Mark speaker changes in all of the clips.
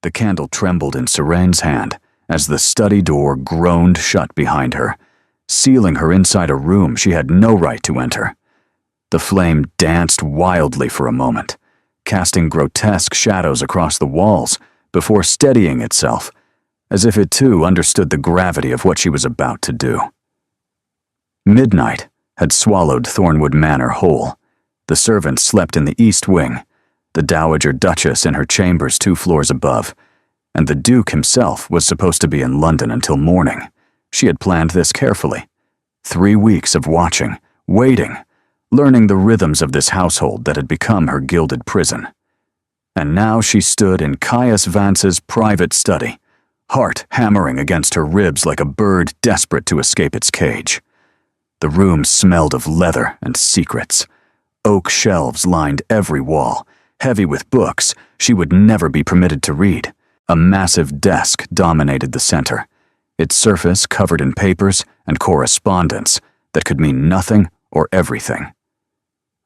Speaker 1: The candle trembled in Serene's hand as the study door groaned shut behind her, sealing her inside a room she had no right to enter. The flame danced wildly for a moment, casting grotesque shadows across the walls before steadying itself, as if it too understood the gravity of what she was about to do. Midnight had swallowed Thornwood Manor whole. The servants slept in the east wing, the Dowager Duchess in her chambers 2 floors above, and the Duke himself was supposed to be in London until morning. She had planned this carefully. 3 weeks of watching, waiting, learning the rhythms of this household that had become her gilded prison. And now she stood in Caius Vance's private study, heart hammering against her ribs like a bird desperate to escape its cage. The room smelled of leather and secrets. Oak shelves lined every wall, heavy with books she would never be permitted to read. A massive desk dominated the center, its surface covered in papers and correspondence that could mean nothing or everything.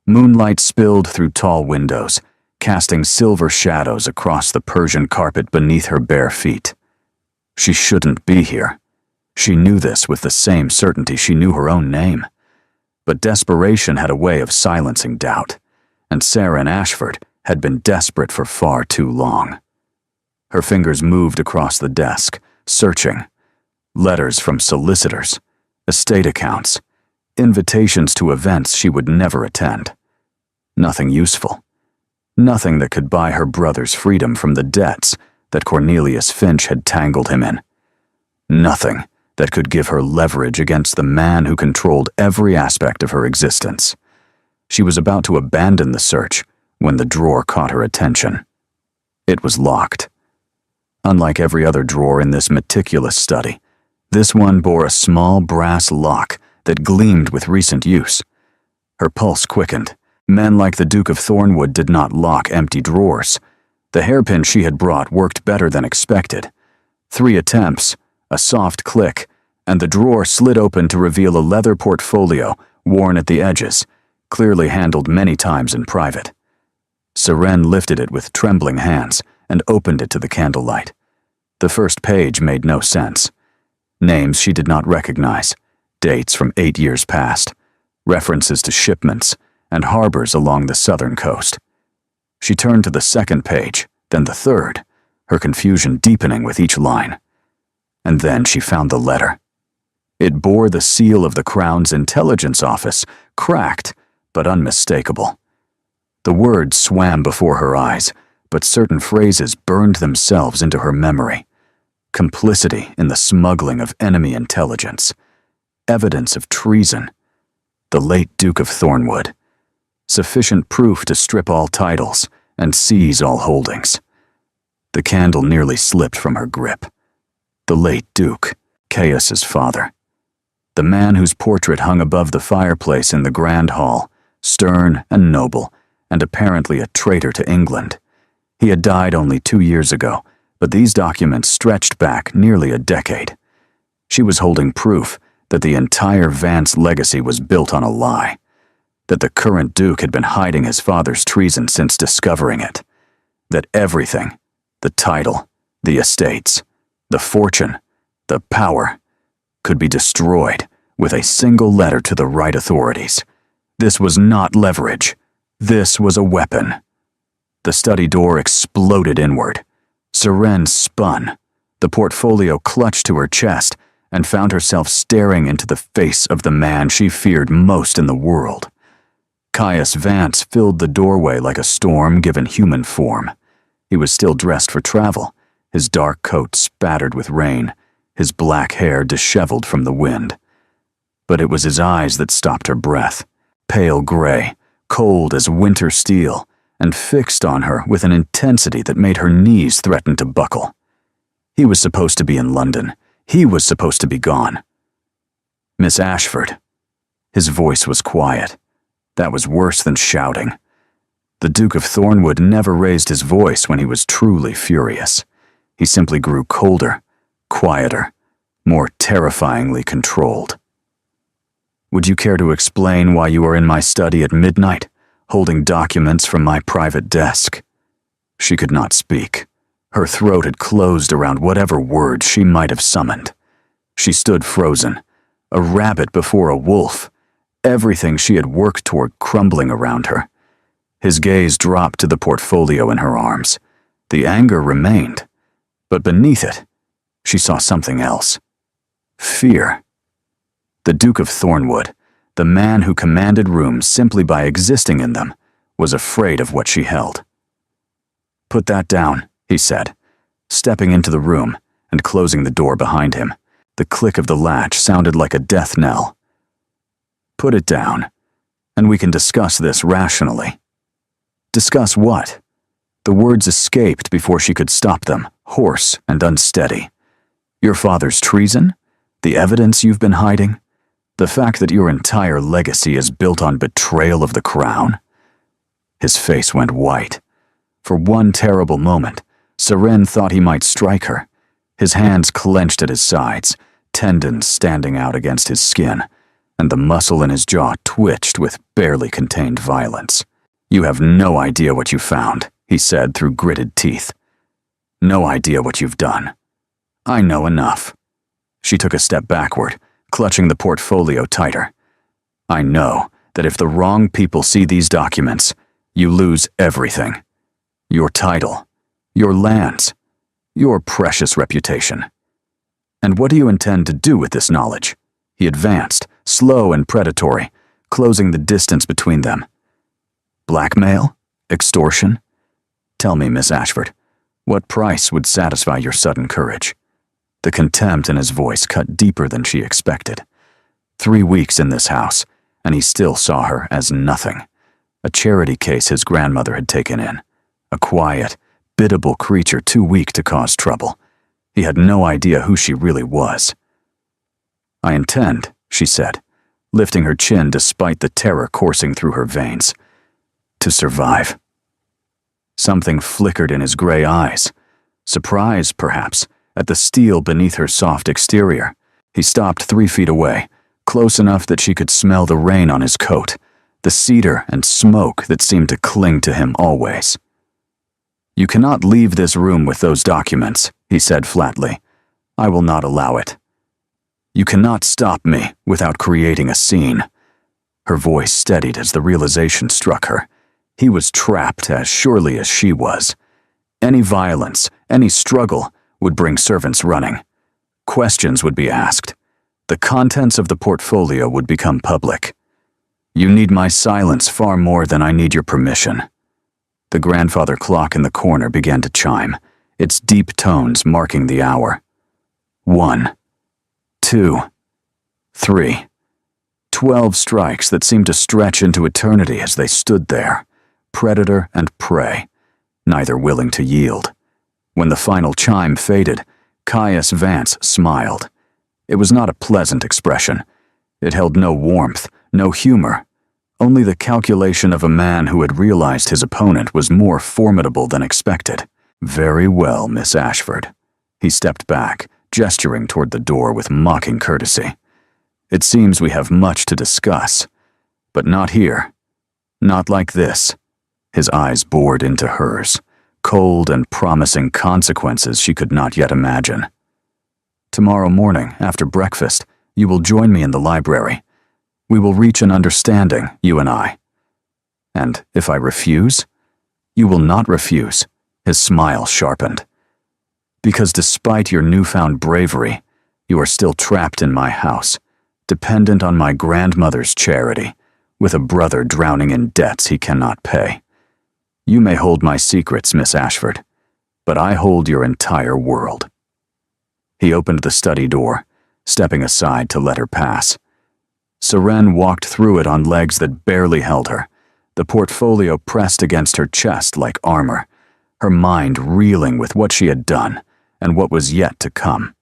Speaker 1: Moonlight spilled through tall windows, casting silver shadows across the Persian carpet beneath her bare feet. She shouldn't be here. She knew this with the same certainty she knew her own name. But desperation had a way of silencing doubt, and Saren Ashford had been desperate for far too long. Her fingers moved across the desk, searching. Letters from solicitors, estate accounts, invitations to events she would never attend. Nothing useful. Nothing that could buy her brother's freedom from the debts that Cornelius Finch had tangled him in. Nothing that could give her leverage against the man who controlled every aspect of her existence. She was about to abandon the search when the drawer caught her attention. It was locked. Unlike every other drawer in this meticulous study, this one bore a small brass lock that gleamed with recent use. Her pulse quickened. Men like the Duke of Thornwood did not lock empty drawers. The hairpin she had brought worked better than expected. 3 attempts, a soft click, and the drawer slid open to reveal a leather portfolio worn at the edges, clearly handled many times in private. Seren lifted it with trembling hands and opened it to the candlelight. The first page made no sense. Names she did not recognize, dates from 8 years past, references to shipments and harbors along the southern coast. She turned to the second page, then the third, her confusion deepening with each line. And then she found the letter. It bore the seal of the Crown's intelligence office, cracked but unmistakable. The words swam before her eyes, but certain phrases burned themselves into her memory. Complicity in the smuggling of enemy intelligence. Evidence of treason. The late Duke of Thornwood. Sufficient proof to strip all titles and seize all holdings. The candle nearly slipped from her grip. The late Duke, Caius's father. The man whose portrait hung above the fireplace in the Grand Hall, stern and noble, and apparently a traitor to England. He had died only 2 years ago, but these documents stretched back nearly a decade. She was holding proof that the entire Vance legacy was built on a lie, that the current Duke had been hiding his father's treason since discovering it, that everything, the title, the estates, the fortune, the power, could be destroyed with a single letter to the right authorities. This was not leverage. This was a weapon. The study door exploded inward. Seren spun. The portfolio clutched to her chest and found herself staring into the face of the man she feared most in the world. Caius Vance filled the doorway like a storm given human form. He was still dressed for travel, his dark coat spattered with rain, his black hair disheveled from the wind. But it was his eyes that stopped her breath, pale gray, cold as winter steel, and fixed on her with an intensity that made her knees threaten to buckle. He was supposed to be in London. He was supposed to be gone. Miss Ashford. His voice was quiet. That was worse than shouting. The Duke of Thornwood never raised his voice when he was truly furious. He simply grew colder, quieter, more terrifyingly controlled. Would you care to explain why you are in my study at midnight, holding documents from my private desk? She could not speak. Her throat had closed around whatever words she might have summoned. She stood frozen, a rabbit before a wolf, everything she had worked toward crumbling around her. His gaze dropped to the portfolio in her arms. The anger remained, but beneath it, she saw something else. Fear. The Duke of Thornwood, the man who commanded rooms simply by existing in them, was afraid of what she held. "Put that down," he said, stepping into the room and closing the door behind him. The click of the latch sounded like a death knell. "Put it down, and we can discuss this rationally." Discuss what? The words escaped before she could stop them, hoarse and unsteady. Your father's treason? The evidence you've been hiding? The fact that your entire legacy is built on betrayal of the crown? His face went white. For one terrible moment, Seren thought he might strike her. His hands clenched at his sides, tendons standing out against his skin, and the muscle in his jaw twitched with barely contained violence. "You have no idea what you found," he said through gritted teeth. "No idea what you've done. I know enough." She took a step backward, clutching the portfolio tighter. "I know that if the wrong people see these documents, you lose everything. Your title, your lands, your precious reputation. And what do you intend to do with this knowledge?" He advanced, slow and predatory, closing the distance between them. "Blackmail? Extortion? Tell me, Miss Ashford, what price would satisfy your sudden courage?" The contempt in his voice cut deeper than she expected. 3 weeks in this house, and he still saw her as nothing. A charity case his grandmother had taken in. A quiet, biddable creature too weak to cause trouble. He had no idea who she really was. "I intend," she said, lifting her chin despite the terror coursing through her veins, "to survive." Something flickered in his gray eyes. Surprise, perhaps, at the steel beneath her soft exterior. He stopped 3 feet away, close enough that she could smell the rain on his coat, the cedar and smoke that seemed to cling to him always. "You cannot leave this room with those documents," he said flatly. "I will not allow it. You cannot stop me without creating a scene." Her voice steadied as the realization struck her. He was trapped as surely as she was. Any violence, any struggle, would bring servants running. Questions would be asked. The contents of the portfolio would become public. "You need my silence far more than I need your permission." The grandfather clock in the corner began to chime, its deep tones marking the hour. 1, 2, 3. 12 strikes that seemed to stretch into eternity as they stood there, predator and prey, neither willing to yield. When the final chime faded, Caius Vance smiled. It was not a pleasant expression. It held no warmth, no humor, only the calculation of a man who had realized his opponent was more formidable than expected. "Very well, Miss Ashford." He stepped back, gesturing toward the door with mocking courtesy. "It seems we have much to discuss, but not here. Not like this." His eyes bored into hers, cold and promising consequences she could not yet imagine. "Tomorrow morning, after breakfast, you will join me in the library. We will reach an understanding, you and I. And if I refuse, you will not refuse." His smile sharpened. "Because despite your newfound bravery, you are still trapped in my house, dependent on my grandmother's charity, with a brother drowning in debts he cannot pay. You may hold my secrets, Miss Ashford, but I hold your entire world." He opened the study door, stepping aside to let her pass. Seren walked through it on legs that barely held her, the portfolio pressed against her chest like armor, her mind reeling with what she had done and what was yet to come.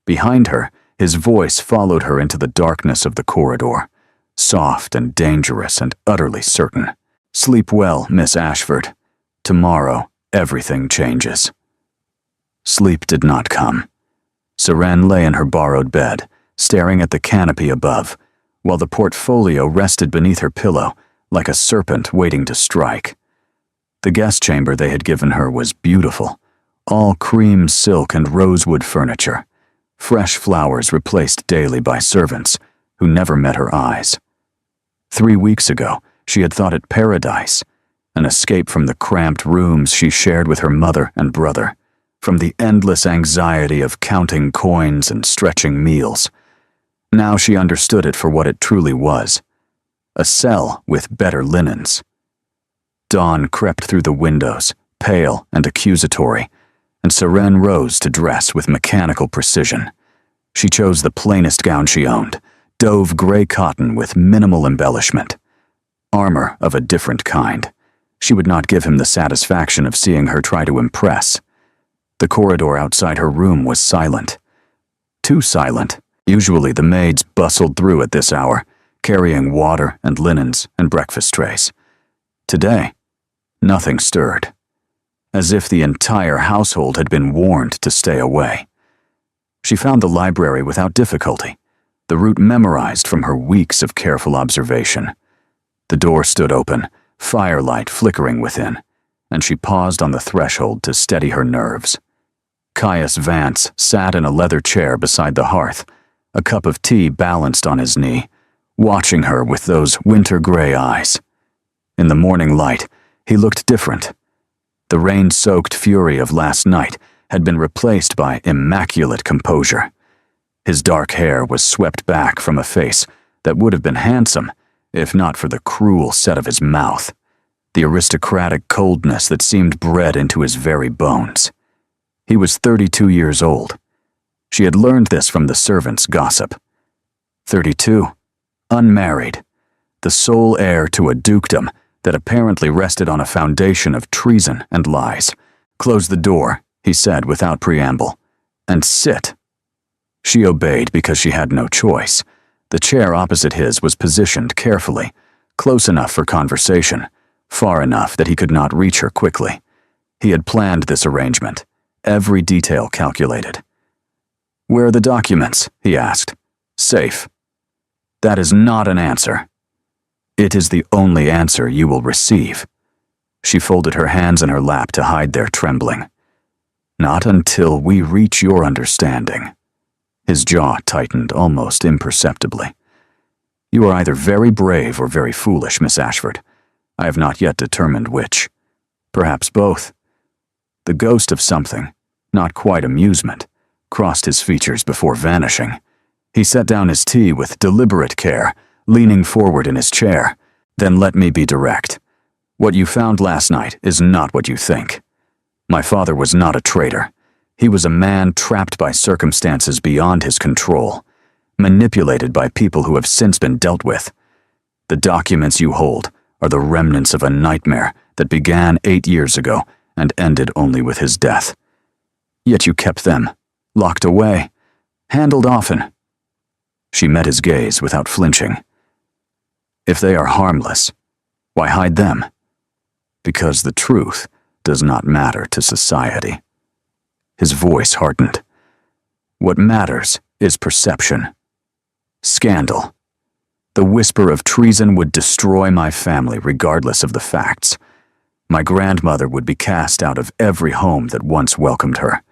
Speaker 1: Behind her, his voice followed her into the darkness of the corridor, soft and dangerous and utterly certain. "Sleep well, Miss Ashford. Tomorrow, everything changes." Sleep did not come. Seren lay in her borrowed bed, staring at the canopy above, while the portfolio rested beneath her pillow like a serpent waiting to strike. The guest chamber they had given her was beautiful, all cream silk and rosewood furniture, fresh flowers replaced daily by servants who never met her eyes. 3 weeks ago, she had thought it paradise, an escape from the cramped rooms she shared with her mother and brother, from the endless anxiety of counting coins and stretching meals. Now she understood it for what it truly was, a cell with better linens. Dawn crept through the windows, pale and accusatory, and Seren rose to dress with mechanical precision. She chose the plainest gown she owned, dove gray cotton with minimal embellishment. Armor of a different kind. She would not give him the satisfaction of seeing her try to impress. The corridor outside her room was silent. Too silent. Usually the maids bustled through at this hour, carrying water and linens and breakfast trays. Today, nothing stirred, as if the entire household had been warned to stay away. She found the library without difficulty, the route memorized from her weeks of careful observation. The door stood open, firelight flickering within, and she paused on the threshold to steady her nerves. Caius Vance sat in a leather chair beside the hearth, a cup of tea balanced on his knee, watching her with those winter-gray eyes. In the morning light, he looked different. The rain-soaked fury of last night had been replaced by immaculate composure. His dark hair was swept back from a face that would have been handsome if not for the cruel set of his mouth, the aristocratic coldness that seemed bred into his very bones. He was 32 years old. She had learned this from the servants' gossip. 32, unmarried, the sole heir to a dukedom that apparently rested on a foundation of treason and lies. "Close the door," he said without preamble, "and sit." She obeyed because she had no choice. The chair opposite his was positioned carefully, close enough for conversation, far enough that he could not reach her quickly. He had planned this arrangement, every detail calculated. "Where are the documents?" he asked. "Safe." "That is not an answer." "It is the only answer you will receive." She folded her hands in her lap to hide their trembling. "Not until we reach your understanding." His jaw tightened almost imperceptibly. "You are either very brave or very foolish, Miss Ashford. I have not yet determined which. Perhaps both." The ghost of something, not quite amusement, crossed his features before vanishing. He set down his tea with deliberate care, leaning forward in his chair. "Then let me be direct. What you found last night is not what you think. My father was not a traitor. He was a man trapped by circumstances beyond his control, manipulated by people who have since been dealt with. The documents you hold are the remnants of a nightmare that began 8 years ago and ended only with his death. Yet you kept them, locked away, handled often." She met his gaze without flinching. "If they are harmless, why hide them? Because the truth does not matter to society." His voice hardened. "What matters is perception. Scandal. The whisper of treason would destroy my family regardless of the facts. My grandmother would be cast out of every home that once welcomed her.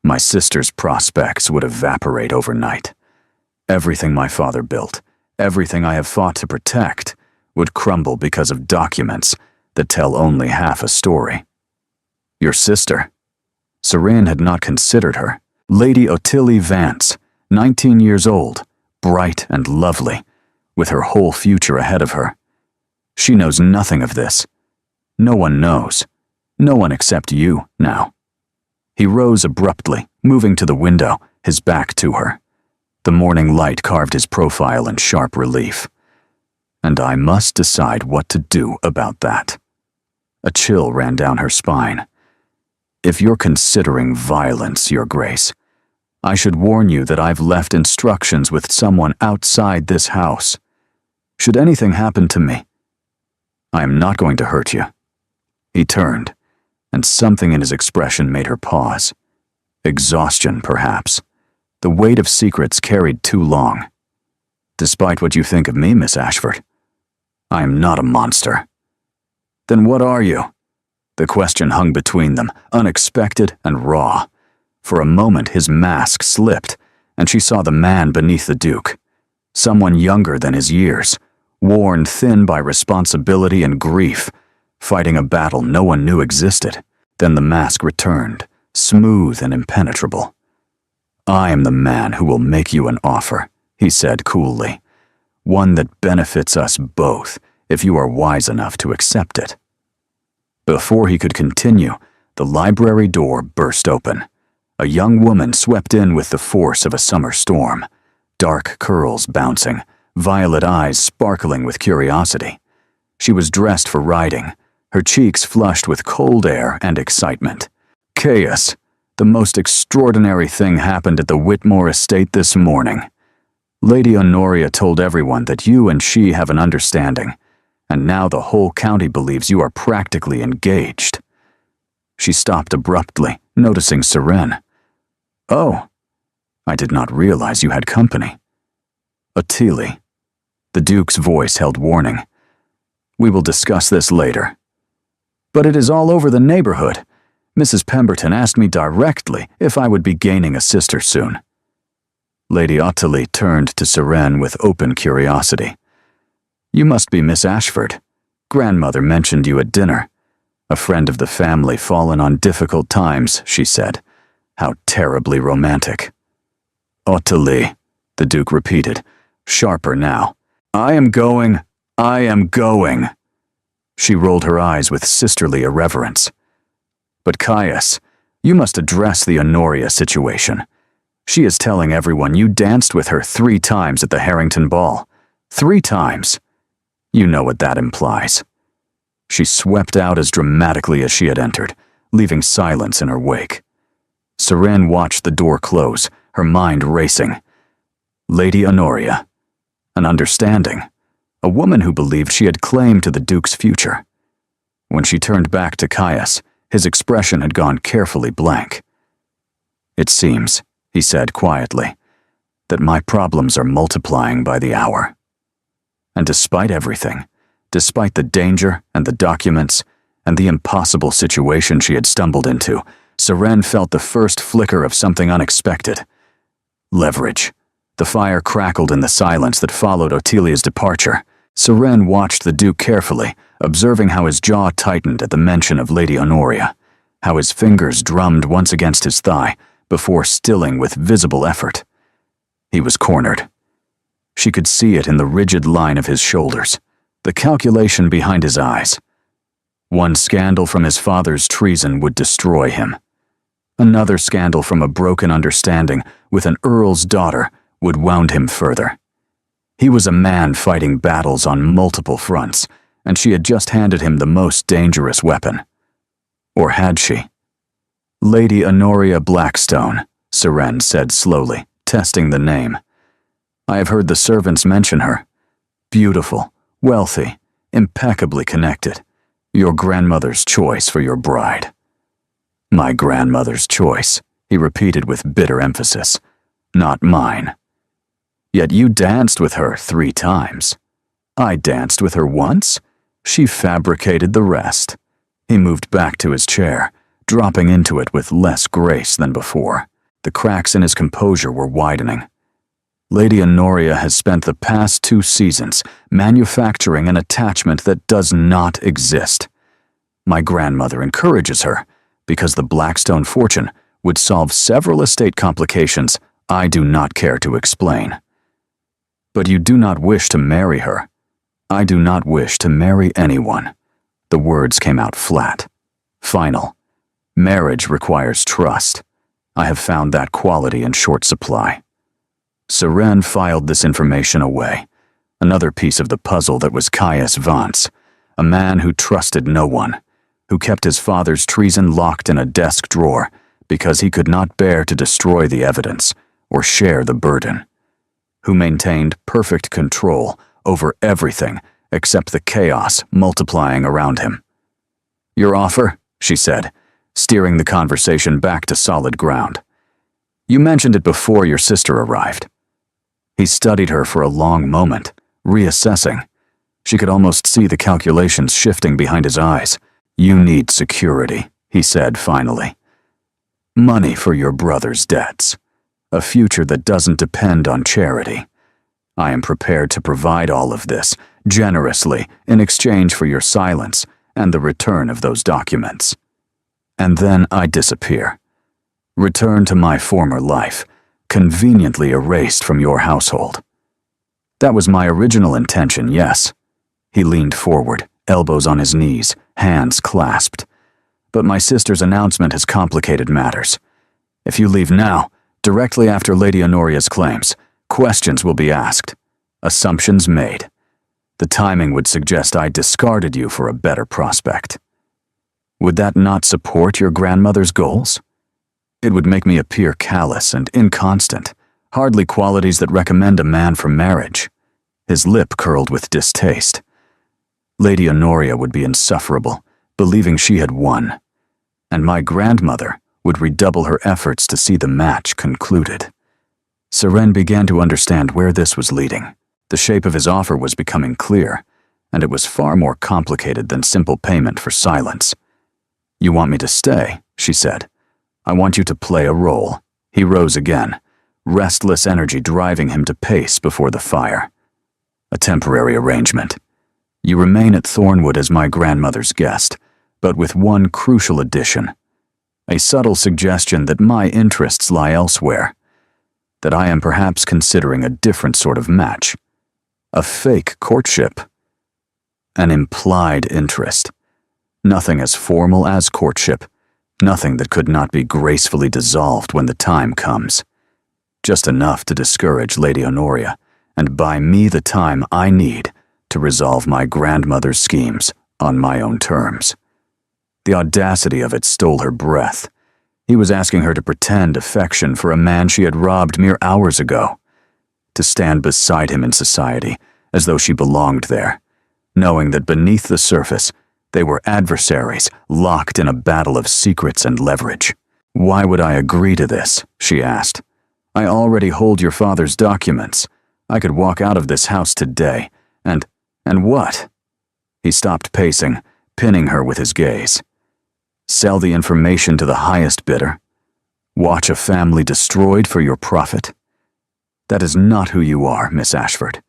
Speaker 1: My sister's prospects would evaporate overnight. Everything my father built, everything I have fought to protect, would crumble because of documents that tell only half a story. Your sister." Seren had not considered her. Lady Ottilie Vance, 19 years old, bright and lovely, with her whole future ahead of her. She knows nothing of this. No one knows. No one except you now. He rose abruptly, moving to the window, his back to her. The morning light carved his profile in sharp relief. "And I must decide what to do about that." A chill ran down her spine. "If you're considering violence, Your Grace, I should warn you that I've left instructions with someone outside this house. Should anything happen to me, I am not going to hurt you." He turned, and something in his expression made her pause. Exhaustion, perhaps. The weight of secrets carried too long. "Despite what you think of me, Miss Ashford, I am not a monster." "Then what are you?" The question hung between them, unexpected and raw. For a moment his mask slipped, and she saw the man beneath the Duke. Someone younger than his years, worn thin by responsibility and grief, fighting a battle no one knew existed. Then the mask returned, smooth and impenetrable. "I am the man who will make you an offer," he said coolly. "One that benefits us both, if you are wise enough to accept it." Before he could continue, the library door burst open. A young woman swept in with the force of a summer storm, dark curls bouncing, violet eyes sparkling with curiosity. She was dressed for riding, her cheeks flushed with cold air and excitement. "Chaos, the most extraordinary thing happened at the Whitmore estate this morning. Lady Honoria told everyone that you and she have an understanding, and now the whole county believes you are practically engaged." She stopped abruptly, noticing Seren. "Oh, I did not realize you had company." "Ottilie." The Duke's voice held warning. "We will discuss this later." "But it is all over the neighborhood. Mrs. Pemberton asked me directly if I would be gaining a sister soon." Lady Ottilie turned to Seren with open curiosity. "You must be Miss Ashford. Grandmother mentioned you at dinner. A friend of the family fallen on difficult times," she said. "How terribly romantic." "Ottilie," the Duke repeated, sharper now. I am going. She rolled her eyes with sisterly irreverence. "But Caius, you must address the Honoria situation. She is telling everyone you danced with her 3 times at the Harrington ball. 3 times. You know what that implies." She swept out as dramatically as she had entered, leaving silence in her wake. Seren watched the door close, her mind racing. Lady Honoria. An understanding. A woman who believed she had claim to the Duke's future. When she turned back to Caius, his expression had gone carefully blank. "It seems," he said quietly, "that my problems are multiplying by the hour." And despite everything, despite the danger and the documents and the impossible situation she had stumbled into, Seren felt the first flicker of something unexpected. Leverage. The fire crackled in the silence that followed Ottilia's departure. Seren watched the Duke carefully, observing how his jaw tightened at the mention of Lady Honoria, how his fingers drummed once against his thigh before stilling with visible effort. He was cornered. She could see it in the rigid line of his shoulders, the calculation behind his eyes. One scandal from his father's treason would destroy him. Another scandal from a broken understanding with an earl's daughter would wound him further. He was a man fighting battles on multiple fronts, and she had just handed him the most dangerous weapon. Or had she? "Lady Honoria Blackstone," Seren said slowly, testing the name. "I have heard the servants mention her. Beautiful, wealthy, impeccably connected. Your grandmother's choice for your bride." "My grandmother's choice," he repeated with bitter emphasis. "Not mine." "Yet you danced with her 3 times. I danced with her once. She fabricated the rest." He moved back to his chair, dropping into it with less grace than before. The cracks in his composure were widening. "Lady Honoria has spent the past 2 seasons manufacturing an attachment that does not exist. My grandmother encourages her, because the Blackstone fortune would solve several estate complications I do not care to explain." "But you do not wish to marry her." "I do not wish to marry anyone." The words came out flat, final. "Marriage requires trust. I have found that quality in short supply." Seren filed this information away, another piece of the puzzle that was Caius Vance, a man who trusted no one, who kept his father's treason locked in a desk drawer because he could not bear to destroy the evidence or share the burden, who maintained perfect control over everything except the chaos multiplying around him. "Your offer," she said, steering the conversation back to solid ground. "You mentioned it before your sister arrived." He studied her for a long moment, reassessing. She could almost see the calculations shifting behind his eyes. You need security, he said finally. Money for your brother's debts. A future that doesn't depend on charity. I am prepared to provide all of this, generously, in exchange for your silence and the return of those documents. And then I disappear. Return to my former life, conveniently erased from your household. That was my original intention, yes. He leaned forward, elbows on his knees, hands clasped. But my sister's announcement has complicated matters. If you leave now, directly after Lady Honoria's claims, questions will be asked, assumptions made. The timing would suggest I discarded you for a better prospect. Would that not support your grandmother's goals? It would make me appear callous and inconstant, hardly qualities that recommend a man for marriage. His lip curled with distaste. Lady Honoria would be insufferable, believing she had won, and my grandmother would redouble her efforts to see the match concluded. Seren began to understand where this was leading. The shape of his offer was becoming clear, and it was far more complicated than simple payment for silence. You want me to stay, she said. I want you to play a role. He rose again, restless energy driving him to pace before the fire. A temporary arrangement. You remain at Thornwood as my grandmother's guest, but with one crucial addition. A subtle suggestion that my interests lie elsewhere. That I am perhaps considering a different sort of match. A fake courtship. An implied interest. Nothing as formal as courtship. Nothing that could not be gracefully dissolved when the time comes. Just enough to discourage Lady Honoria and buy me the time I need to resolve my grandmother's schemes on my own terms. The audacity of it stole her breath. He was asking her to pretend affection for a man she had robbed mere hours ago. To stand beside him in society as though she belonged there, knowing that beneath the surface they were adversaries locked in a battle of secrets and leverage. Why would I agree to this? She asked. I already hold your father's documents. I could walk out of this house today, and what? He stopped pacing, pinning her with his gaze. Sell the information to the highest bidder? Watch a family destroyed for your profit? That is not who you are, Miss Ashford.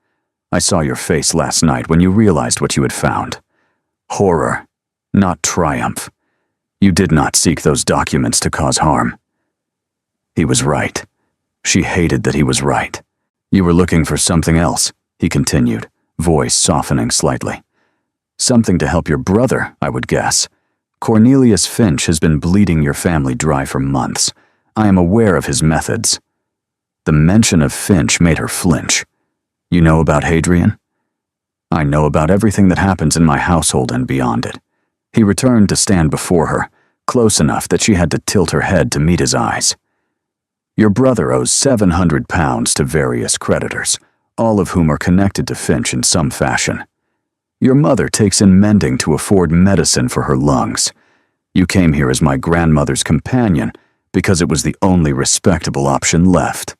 Speaker 1: I saw your face last night when you realized what you had found. Horror, not triumph. You did not seek those documents to cause harm. He was right. She hated that he was right. You were looking for something else, he continued, voice softening slightly. Something to help your brother, I would guess. Cornelius Finch has been bleeding your family dry for months. I am aware of his methods. The mention of Finch made her flinch. You know about Hadrian? I know about everything that happens in my household and beyond it. He returned to stand before her, close enough that she had to tilt her head to meet his eyes. Your brother owes £700 to various creditors, all of whom are connected to Finch in some fashion. Your mother takes in mending to afford medicine for her lungs. You came here as my grandmother's companion because it was the only respectable option left.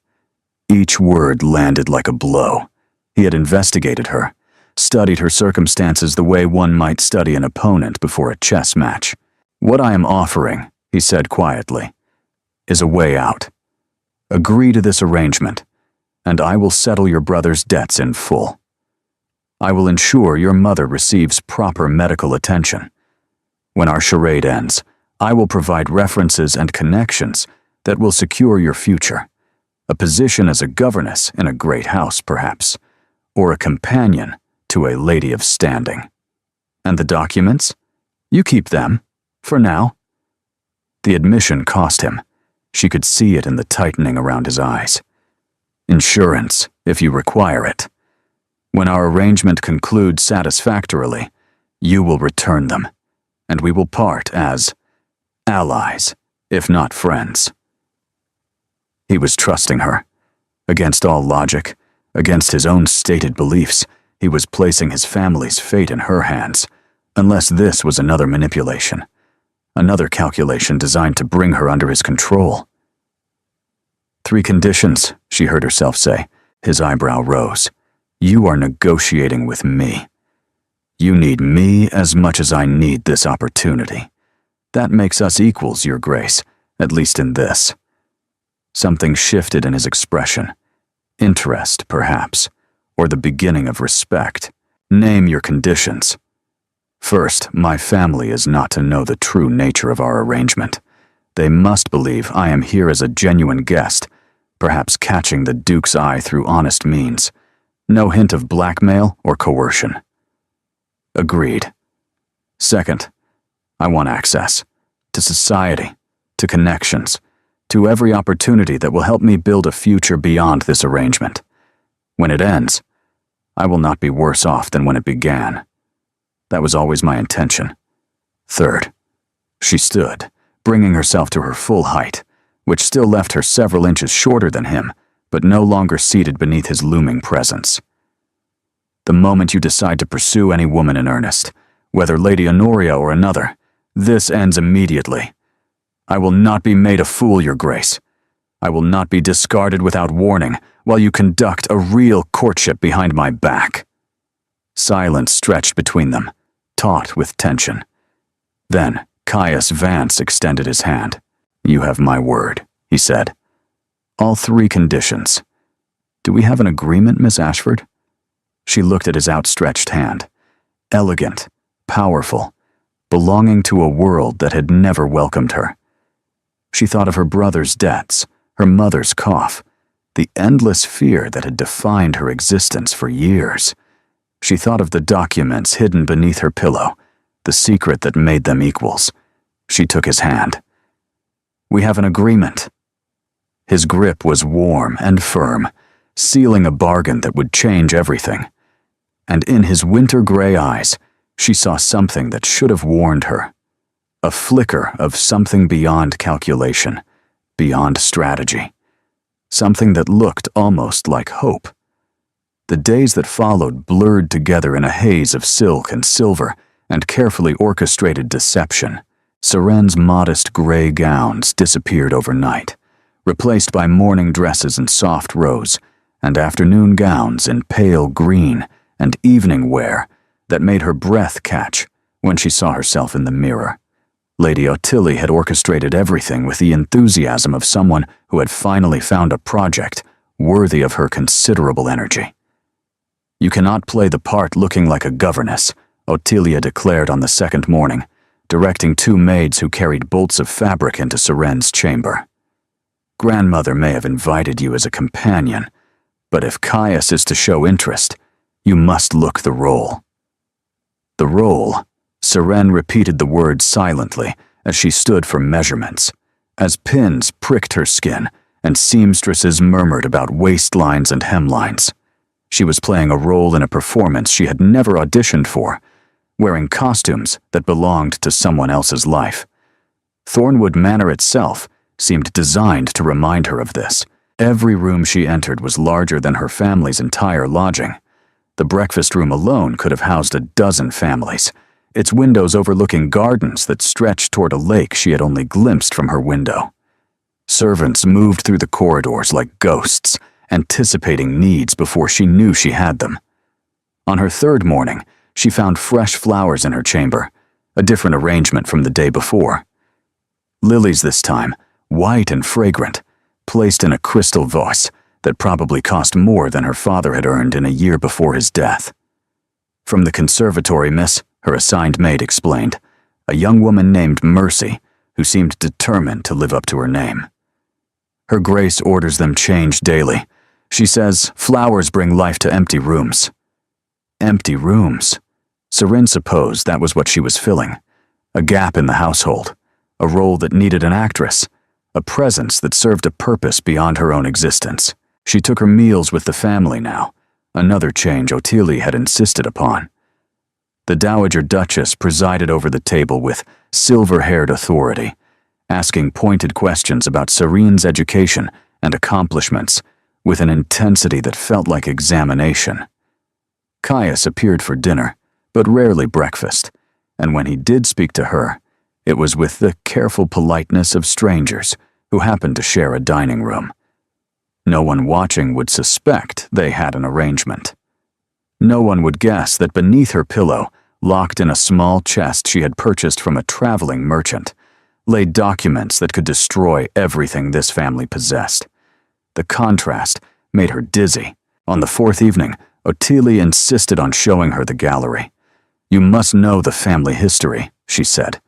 Speaker 1: Each word landed like a blow. He had investigated her, studied her circumstances the way one might study an opponent before a chess match. What I am offering, he said quietly, is a way out. Agree to this arrangement, and I will settle your brother's debts in full. I will ensure your mother receives proper medical attention. When our charade ends, I will provide references and connections that will secure your future. A position as a governess in a great house, perhaps, or a companion to a lady of standing. And the documents? You keep them, for now. The admission cost him. She could see it in the tightening around his eyes. Insurance, if you require it. When our arrangement concludes satisfactorily, you will return them, and we will part as allies, if not friends. He was trusting her. Against all logic, against his own stated beliefs, he was placing his family's fate in her hands, unless this was another manipulation, another calculation designed to bring her under his control. 3 conditions, she heard herself say. His eyebrow rose. You are negotiating with me. You need me as much as I need this opportunity. That makes us equals, Your Grace, at least in this." Something shifted in his expression. Interest, perhaps, or the beginning of respect. "Name your conditions." "First, my family is not to know the true nature of our arrangement. They must believe I am here as a genuine guest, perhaps catching the Duke's eye through honest means. No hint of blackmail or coercion." "Agreed." "Second, I want access to society, to connections, to every opportunity that will help me build a future beyond this arrangement. When it ends, I will not be worse off than when it began. That was always my intention." Third, she stood, bringing herself to her full height, which still left her several inches shorter than him, but no longer seated beneath his looming presence. "The moment you decide to pursue any woman in earnest, whether Lady Honoria or another, this ends immediately. I will not be made a fool, Your Grace. I will not be discarded without warning while you conduct a real courtship behind my back." Silence stretched between them, taut with tension. Then Caius Vance extended his hand. "You have my word," he said. "All 3 conditions. Do we have an agreement, Miss Ashford?" She looked at his outstretched hand. Elegant, powerful, belonging to a world that had never welcomed her. She thought of her brother's debts, her mother's cough, the endless fear that had defined her existence for years. She thought of the documents hidden beneath her pillow, the secret that made them equals. She took his hand. "We have an agreement." His grip was warm and firm, sealing a bargain that would change everything. And in his winter-gray eyes, she saw something that should have warned her. A flicker of something beyond calculation, beyond strategy. Something that looked almost like hope. The days that followed blurred together in a haze of silk and silver and carefully orchestrated deception. Seren's modest gray gowns disappeared overnight, replaced by morning dresses in soft rose and afternoon gowns in pale green and evening wear that made her breath catch when she saw herself in the mirror. Lady Ottilie had orchestrated everything with the enthusiasm of someone who had finally found a project worthy of her considerable energy. "You cannot play the part looking like a governess," Ottilia declared on the second morning, directing 2 maids who carried bolts of fabric into Seren's chamber. "Grandmother may have invited you as a companion, but if Caius is to show interest, you must look the role." "The role," Seren repeated the word silently as she stood for measurements, as pins pricked her skin and seamstresses murmured about waistlines and hemlines. She was playing a role in a performance she had never auditioned for, wearing costumes that belonged to someone else's life. Thornwood Manor itself seemed designed to remind her of this. Every room she entered was larger than her family's entire lodging. The breakfast room alone could have housed a dozen families, its windows overlooking gardens that stretched toward a lake she had only glimpsed from her window. Servants moved through the corridors like ghosts, anticipating needs before she knew she had them. On her 3rd morning, she found fresh flowers in her chamber, a different arrangement from the day before. Lilies this time, white and fragrant, placed in a crystal vase that probably cost more than her father had earned in a year before his death. "From the conservatory, miss," her assigned maid explained, a young woman named Mercy, who seemed determined to live up to her name. "Her Grace orders them changed daily. She says flowers bring life to empty rooms." Empty rooms. Seren supposed that was what she was filling. A gap in the household, a role that needed an actress, a presence that served a purpose beyond her own existence. She took her meals with the family now, another change Ottilie had insisted upon. The Dowager Duchess presided over the table with silver-haired authority, asking pointed questions about Serene's education and accomplishments with an intensity that felt like examination. Caius appeared for dinner, but rarely breakfast, and when he did speak to her, it was with the careful politeness of strangers who happened to share a dining room. No one watching would suspect they had an arrangement. No one would guess that beneath her pillow locked in a small chest she had purchased from a traveling merchant, lay documents that could destroy everything this family possessed. The contrast made her dizzy. On the fourth evening, Ottilie insisted on showing her the gallery. "You must know the family history," she said,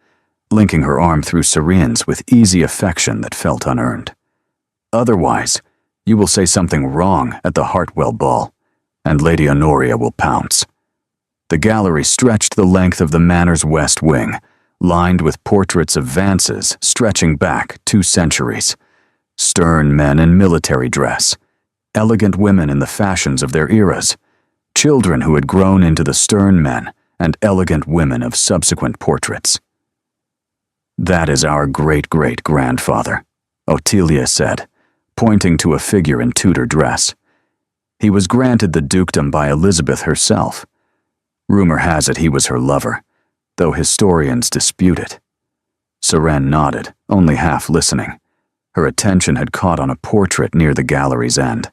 Speaker 1: linking her arm through Serene's with easy affection that felt unearned. "Otherwise, you will say something wrong at the Hartwell ball, and Lady Honoria will pounce." The gallery stretched the length of the manor's west wing, lined with portraits of Vances stretching back 2 centuries. Stern men in military dress, elegant women in the fashions of their eras, children who had grown into the stern men, and elegant women of subsequent portraits. "That is our great-great-grandfather," Ottilie said, pointing to a figure in Tudor dress. "He was granted the dukedom by Elizabeth herself. Rumor has it he was her lover, though historians dispute it." Serene nodded, only half listening. Her attention had caught on a portrait near the gallery's end.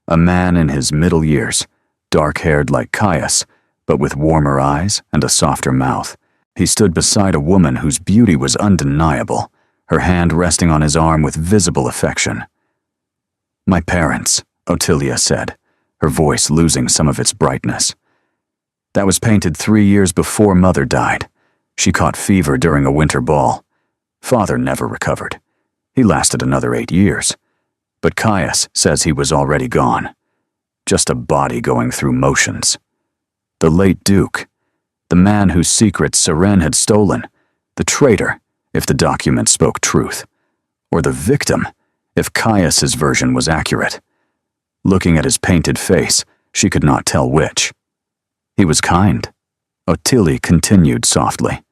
Speaker 1: A man in his middle years, dark-haired like Caius, but with warmer eyes and a softer mouth. He stood beside a woman whose beauty was undeniable, her hand resting on his arm with visible affection. "My parents," Ottilie said, her voice losing some of its brightness. "That was painted 3 years before Mother died. She caught fever during a winter ball. Father never recovered. He lasted another 8 years. But Caius says he was already gone. Just a body going through motions. The late Duke, the man whose secrets Serene had stolen, the traitor, if the document spoke truth, or the victim, if Caius's version was accurate. Looking at his painted face, she could not tell which. He was kind," Ottilie continued softly.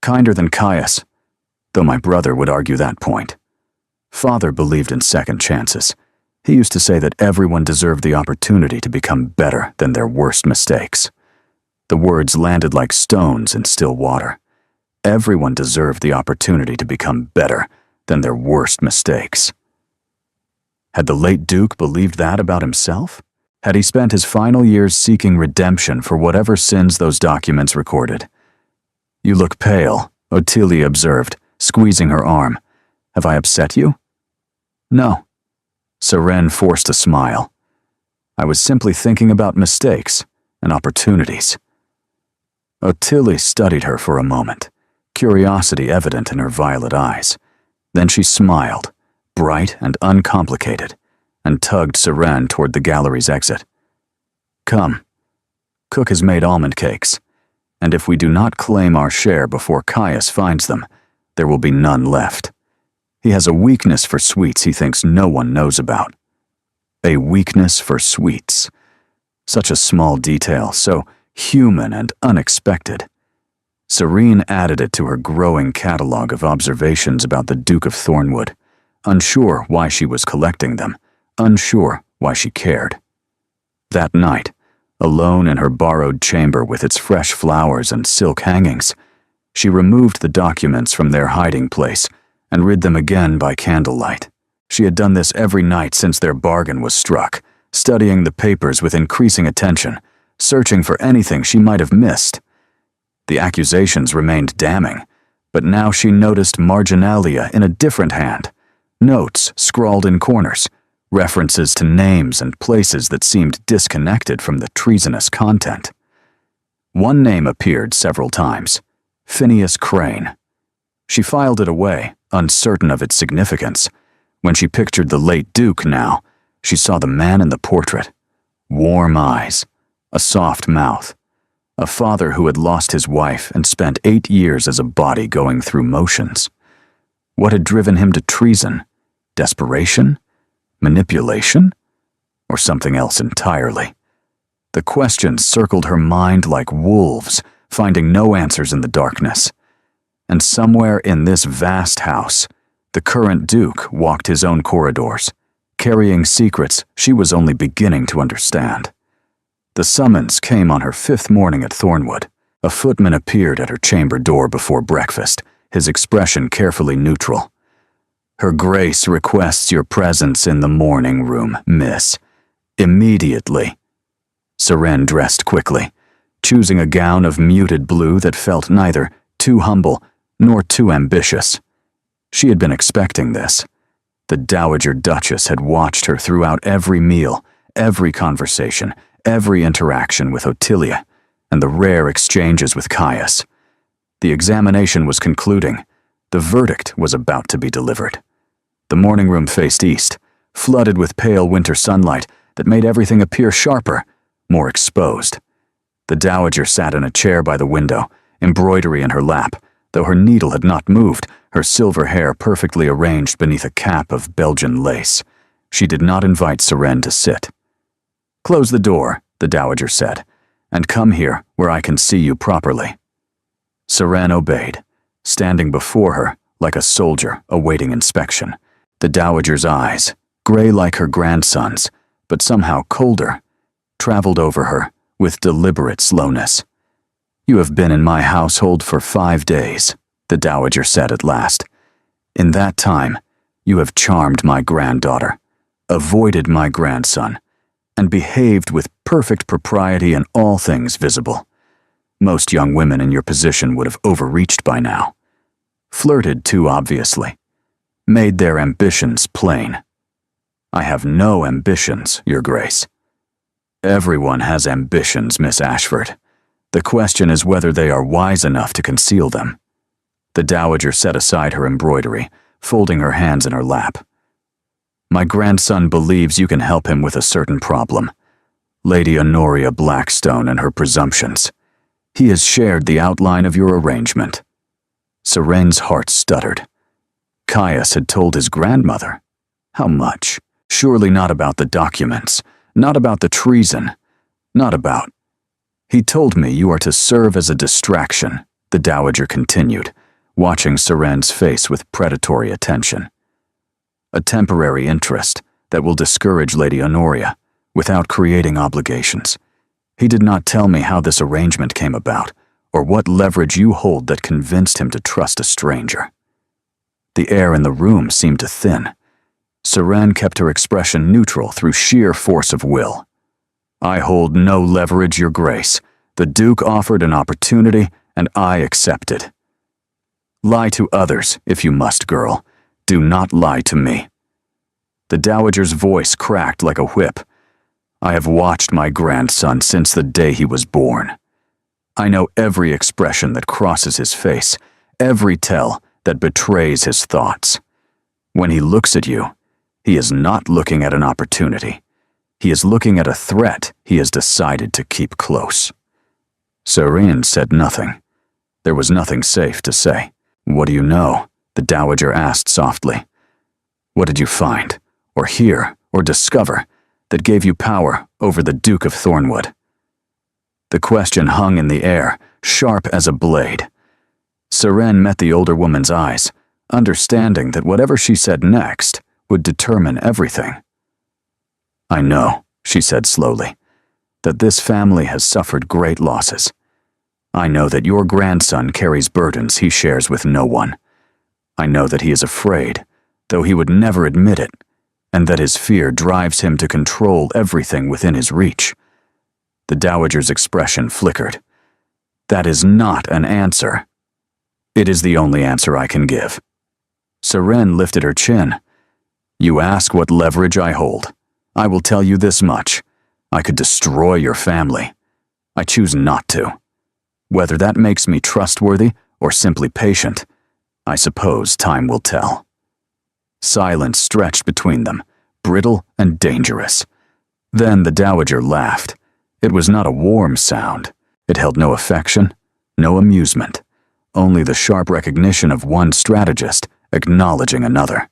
Speaker 1: "Kinder than Caius, though my brother would argue that point. Father believed in second chances. He used to say that everyone deserved the opportunity to become better than their worst mistakes. The words landed like stones in still water. Everyone deserved the opportunity to become better than their worst mistakes." Had the late Duke believed that about himself? Had he spent his final years seeking redemption for whatever sins those documents recorded? "You look pale," Ottilie observed, squeezing her arm. "Have I upset you?" "No." Serene forced a smile. "I was simply thinking about mistakes and opportunities." Ottilie studied her for a moment, curiosity evident in her violet eyes. Then she smiled, bright and uncomplicated, and tugged Serene toward the gallery's exit. "Come. Cook has made almond cakes, and if we do not claim our share before Caius finds them, there will be none left. He has a weakness for sweets he thinks no one knows about." A weakness for sweets. Such a small detail, so human and unexpected. Serene added it to her growing catalog of observations about the Duke of Thornwood, unsure why she was collecting them, unsure why she cared. That night, alone in her borrowed chamber with its fresh flowers and silk hangings, she removed the documents from their hiding place and read them again by candlelight. She had done this every night since their bargain was struck, studying the papers with increasing attention, searching for anything she might have missed. The accusations remained damning, but now she noticed marginalia in a different hand, notes scrawled in corners, references to names and places that seemed disconnected from the treasonous content. One name appeared several times, Phineas Crane. She filed it away, uncertain of its significance. When she pictured the late Duke now, she saw the man in the portrait. Warm eyes, a soft mouth, a father who had lost his wife and spent 8 years as a body going through motions. What had driven him to treason? Desperation? Manipulation? Or something else entirely? The questions circled her mind like wolves, finding no answers in the darkness. And somewhere in this vast house, the current Duke walked his own corridors, carrying secrets she was only beginning to understand. The summons came on her 5th morning at Thornwood. A footman appeared at her chamber door before breakfast, his expression carefully neutral. "Her Grace requests your presence in the morning room, miss. Immediately." Serene dressed quickly, choosing a gown of muted blue that felt neither too humble nor too ambitious. She had been expecting this. The Dowager Duchess had watched her throughout every meal, every conversation, every interaction with Ottilia, and the rare exchanges with Caius. The examination was concluding. The verdict was about to be delivered. The morning room faced east, flooded with pale winter sunlight that made everything appear sharper, more exposed. The Dowager sat in a chair by the window, embroidery in her lap, though her needle had not moved, her silver hair perfectly arranged beneath a cap of Belgian lace. She did not invite Seren to sit. "Close the door," the Dowager said, "and come here where I can see you properly." Seren obeyed, standing before her like a soldier awaiting inspection. The Dowager's eyes, gray like her grandson's, but somehow colder, traveled over her with deliberate slowness. "You have been in my household for 5 days," the Dowager said at last. "In that time, you have charmed my granddaughter, avoided my grandson, and behaved with perfect propriety in all things visible. Most young women in your position would have overreached by now. Flirted too obviously. Made their ambitions plain. I have no ambitions, Your Grace." "Everyone has ambitions, Miss Ashford. The question is whether they are wise enough to conceal them." The Dowager set aside her embroidery, folding her hands in her lap. "My grandson believes you can help him with a certain problem. Lady Honoria Blackstone and her presumptions. He has shared the outline of your arrangement." Seren's heart stuttered. Caius had told his grandmother. How much? Surely not about the documents, not about the treason, not about... "He told me you are to serve as a distraction," the Dowager continued, watching Seren's face with predatory attention. "A temporary interest that will discourage Lady Honoria without creating obligations. He did not tell me how this arrangement came about, or what leverage you hold that convinced him to trust a stranger." The air in the room seemed to thin. Seren kept her expression neutral through sheer force of will. "I hold no leverage, Your Grace. The Duke offered an opportunity, and I accepted." "Lie to others, if you must, girl. Do not lie to me." The Dowager's voice cracked like a whip. "I have watched my grandson since the day he was born. I know every expression that crosses his face, every tell that betrays his thoughts. When he looks at you, he is not looking at an opportunity. He is looking at a threat he has decided to keep close." Seren said nothing. There was nothing safe to say. "What do you know?" the Dowager asked softly. "What did you find, or hear, or discover, that gave you power over the Duke of Thornwood?" The question hung in the air, sharp as a blade. Seren met the older woman's eyes, understanding that whatever she said next would determine everything. "I know," she said slowly, "that this family has suffered great losses. I know that your grandson carries burdens he shares with no one. I know that he is afraid, though he would never admit it, and that his fear drives him to control everything within his reach." The Dowager's expression flickered. "That is not an answer." "It is the only answer I can give." Seren lifted her chin. "You ask what leverage I hold. I will tell you this much. I could destroy your family. I choose not to. Whether that makes me trustworthy or simply patient, I suppose time will tell." Silence stretched between them, brittle and dangerous. Then the Dowager laughed. It was not a warm sound. It held no affection, no amusement, only the sharp recognition of one strategist acknowledging another.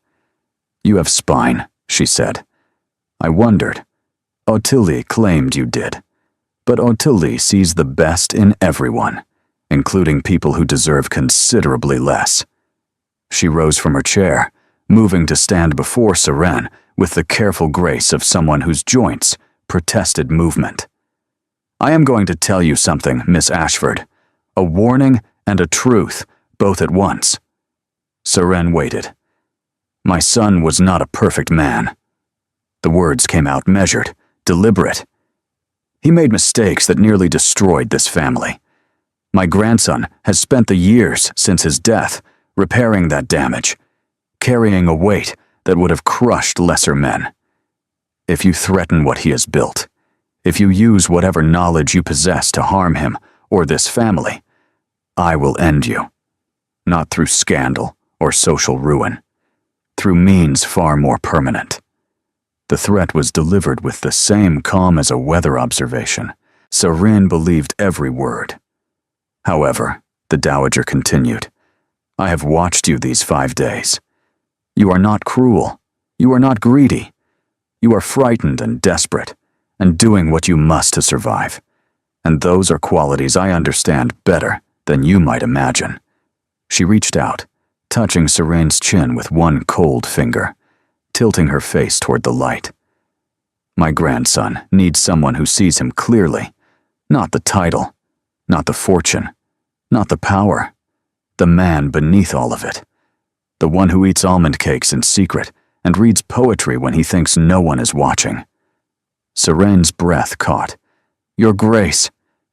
Speaker 1: "You have spine," she said. "I wondered. Ottilie claimed you did. But Ottilie sees the best in everyone, including people who deserve considerably less." She rose from her chair, moving to stand before Seren with the careful grace of someone whose joints protested movement. "I am going to tell you something, Miss Ashford. A warning and a truth, both at once." Seren waited. "My son was not a perfect man." The words came out measured, deliberate. He made mistakes that nearly destroyed this family. My grandson has spent the years since his death repairing that damage, carrying a weight that would have crushed lesser men. If you threaten what he has built, if you use whatever knowledge you possess to harm him or this family, I will end you. Not through scandal or social ruin, through means far more permanent. The threat was delivered with the same calm as a weather observation. Seren believed every word. However, the Dowager continued, I have watched you these 5 days. You are not cruel. You are not greedy. You are frightened and desperate, and doing what you must to survive. And those are qualities I understand better than you might imagine. She reached out, touching Serene's chin with one cold finger, tilting her face toward the light. My grandson needs someone who sees him clearly, not the title, not the fortune, not the power, the man beneath all of it, the one who eats almond cakes in secret and reads poetry when he thinks no one is watching. Serene's breath caught. Your Grace,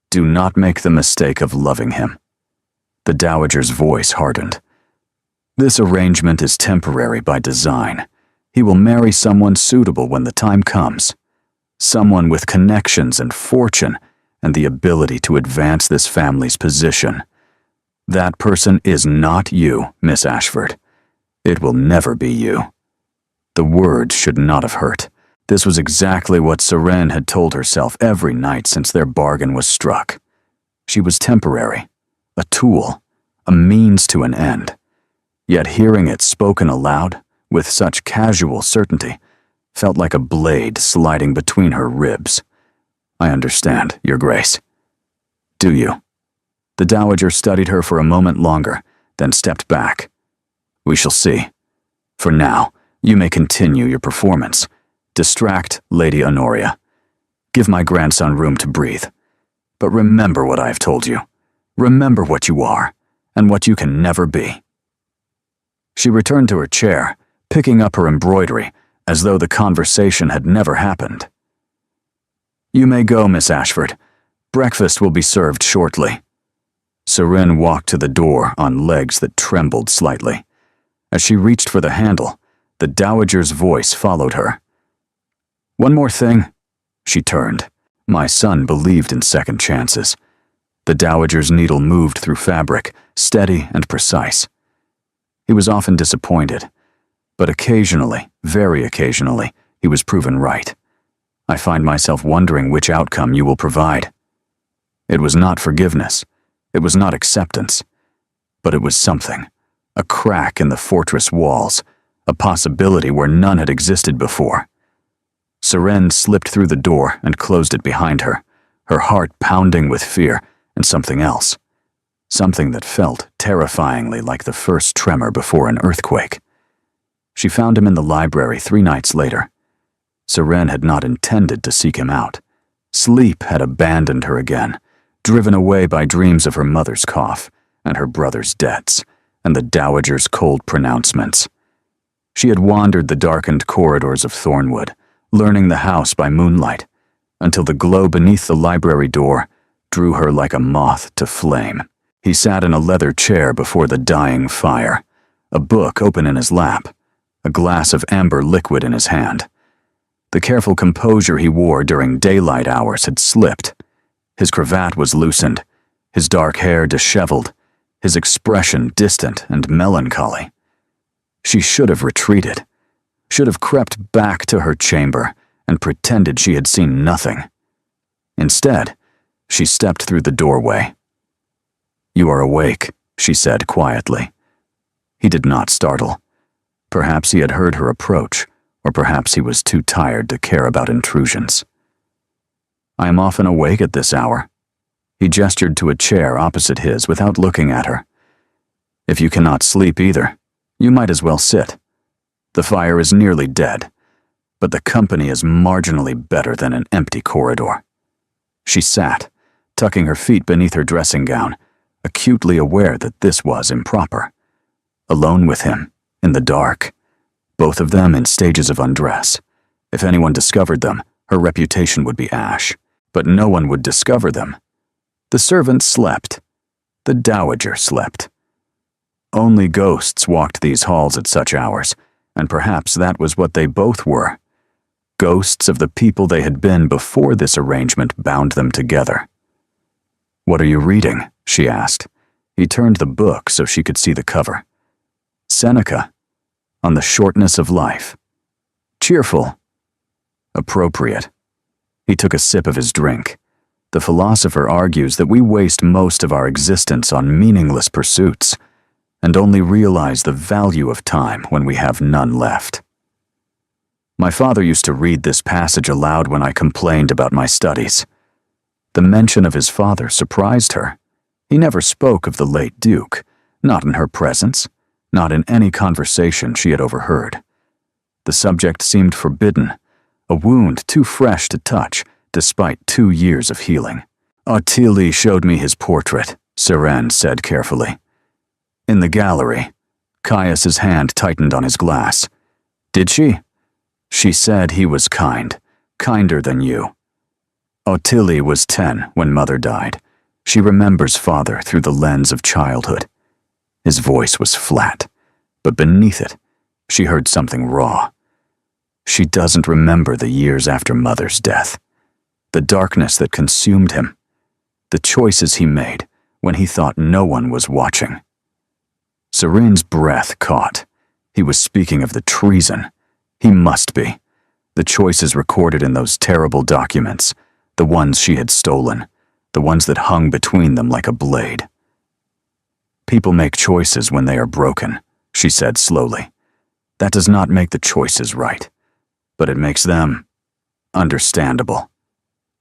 Speaker 1: do not make the mistake of loving him. The Dowager's voice hardened. This arrangement is temporary by design. He will marry someone suitable when the time comes. Someone with connections and fortune and the ability to advance this family's position. That person is not you, Miss Ashford. It will never be you. The words should not have hurt. This was exactly what Seren had told herself every night since their bargain was struck. She was temporary, a tool, a means to an end. Yet hearing it spoken aloud, with such casual certainty, felt like a blade sliding between her ribs. I understand, Your Grace. Do you? The Dowager studied her for a moment longer, then stepped back. We shall see. For now, you may continue your performance. Distract Lady Honoria. Give my grandson room to breathe. But remember what I have told you. Remember what you are, and what you can never be. She returned to her chair, picking up her embroidery, as though the conversation had never happened. You may go, Miss Ashford. Breakfast will be served shortly. Seren walked to the door on legs that trembled slightly. As she reached for the handle, the Dowager's voice followed her. One more thing. She turned. My son believed in second chances. The Dowager's needle moved through fabric, steady and precise. He was often disappointed, but occasionally, very occasionally, he was proven right. I find myself wondering which outcome you will provide. It was not forgiveness. It was not acceptance. But it was something. A crack in the fortress walls, a possibility where none had existed before. Seren slipped through the door and closed it behind her, her heart pounding with fear and something else. Something that felt terrifyingly like the first tremor before an earthquake. She found him in the library 3 nights later. Seren had not intended to seek him out. Sleep had abandoned her again, driven away by dreams of her mother's cough and her brother's debts and the Dowager's cold pronouncements. She had wandered the darkened corridors of Thornwood, learning the house by moonlight, until the glow beneath the library door drew her like a moth to flame. He sat in a leather chair before the dying fire, a book open in his lap, a glass of amber liquid in his hand. The careful composure he wore during daylight hours had slipped. His cravat was loosened, his dark hair disheveled, his expression distant and melancholy. She should have retreated, should have crept back to her chamber and pretended she had seen nothing. Instead, she stepped through the doorway. You are awake, she said quietly. He did not startle. Perhaps he had heard her approach, or perhaps he was too tired to care about intrusions. I am often awake at this hour. He gestured to a chair opposite his without looking at her. If you cannot sleep either, you might as well sit. The fire is nearly dead, but the company is marginally better than an empty corridor. She sat, tucking her feet beneath her dressing gown, acutely aware that this was improper. Alone with him, in the dark, both of them in stages of undress. If anyone discovered them, her reputation would be ash. but no one would discover them. The servants slept. The dowager slept. Only ghosts walked these halls at such hours, and perhaps that was what they both were. Ghosts of the people they had been before this arrangement bound them together. "What are you reading?" she asked. He turned the book so she could see the cover. Seneca, on the shortness of life. Cheerful. Appropriate. He took a sip of his drink. The philosopher argues that we waste most of our existence on meaningless pursuits, and only realize the value of time when we have none left. My father used to read this passage aloud when I complained about my studies. The mention of his father surprised her. He never spoke of the late Duke, not in her presence, not in any conversation she had overheard. The subject seemed forbidden, a wound too fresh to touch, despite 2 years of healing. "Ottilie showed me his portrait," Seren said carefully. "In the gallery." Caius's hand tightened on his glass. "Did she?" "She said he was kind, kinder than you." Ottilie was 10 when Mother died. She remembers Father through the lens of childhood. His voice was flat, but beneath it, she heard something raw. She doesn't remember the years after Mother's death, the darkness that consumed him, the choices he made when he thought no one was watching. Serene's breath caught. He was speaking of the treason. He must be. The choices recorded in those terrible documents, the ones she had stolen, the ones that hung between them like a blade. "People make choices when they are broken," she said slowly. "That does not make the choices right, but it makes them understandable."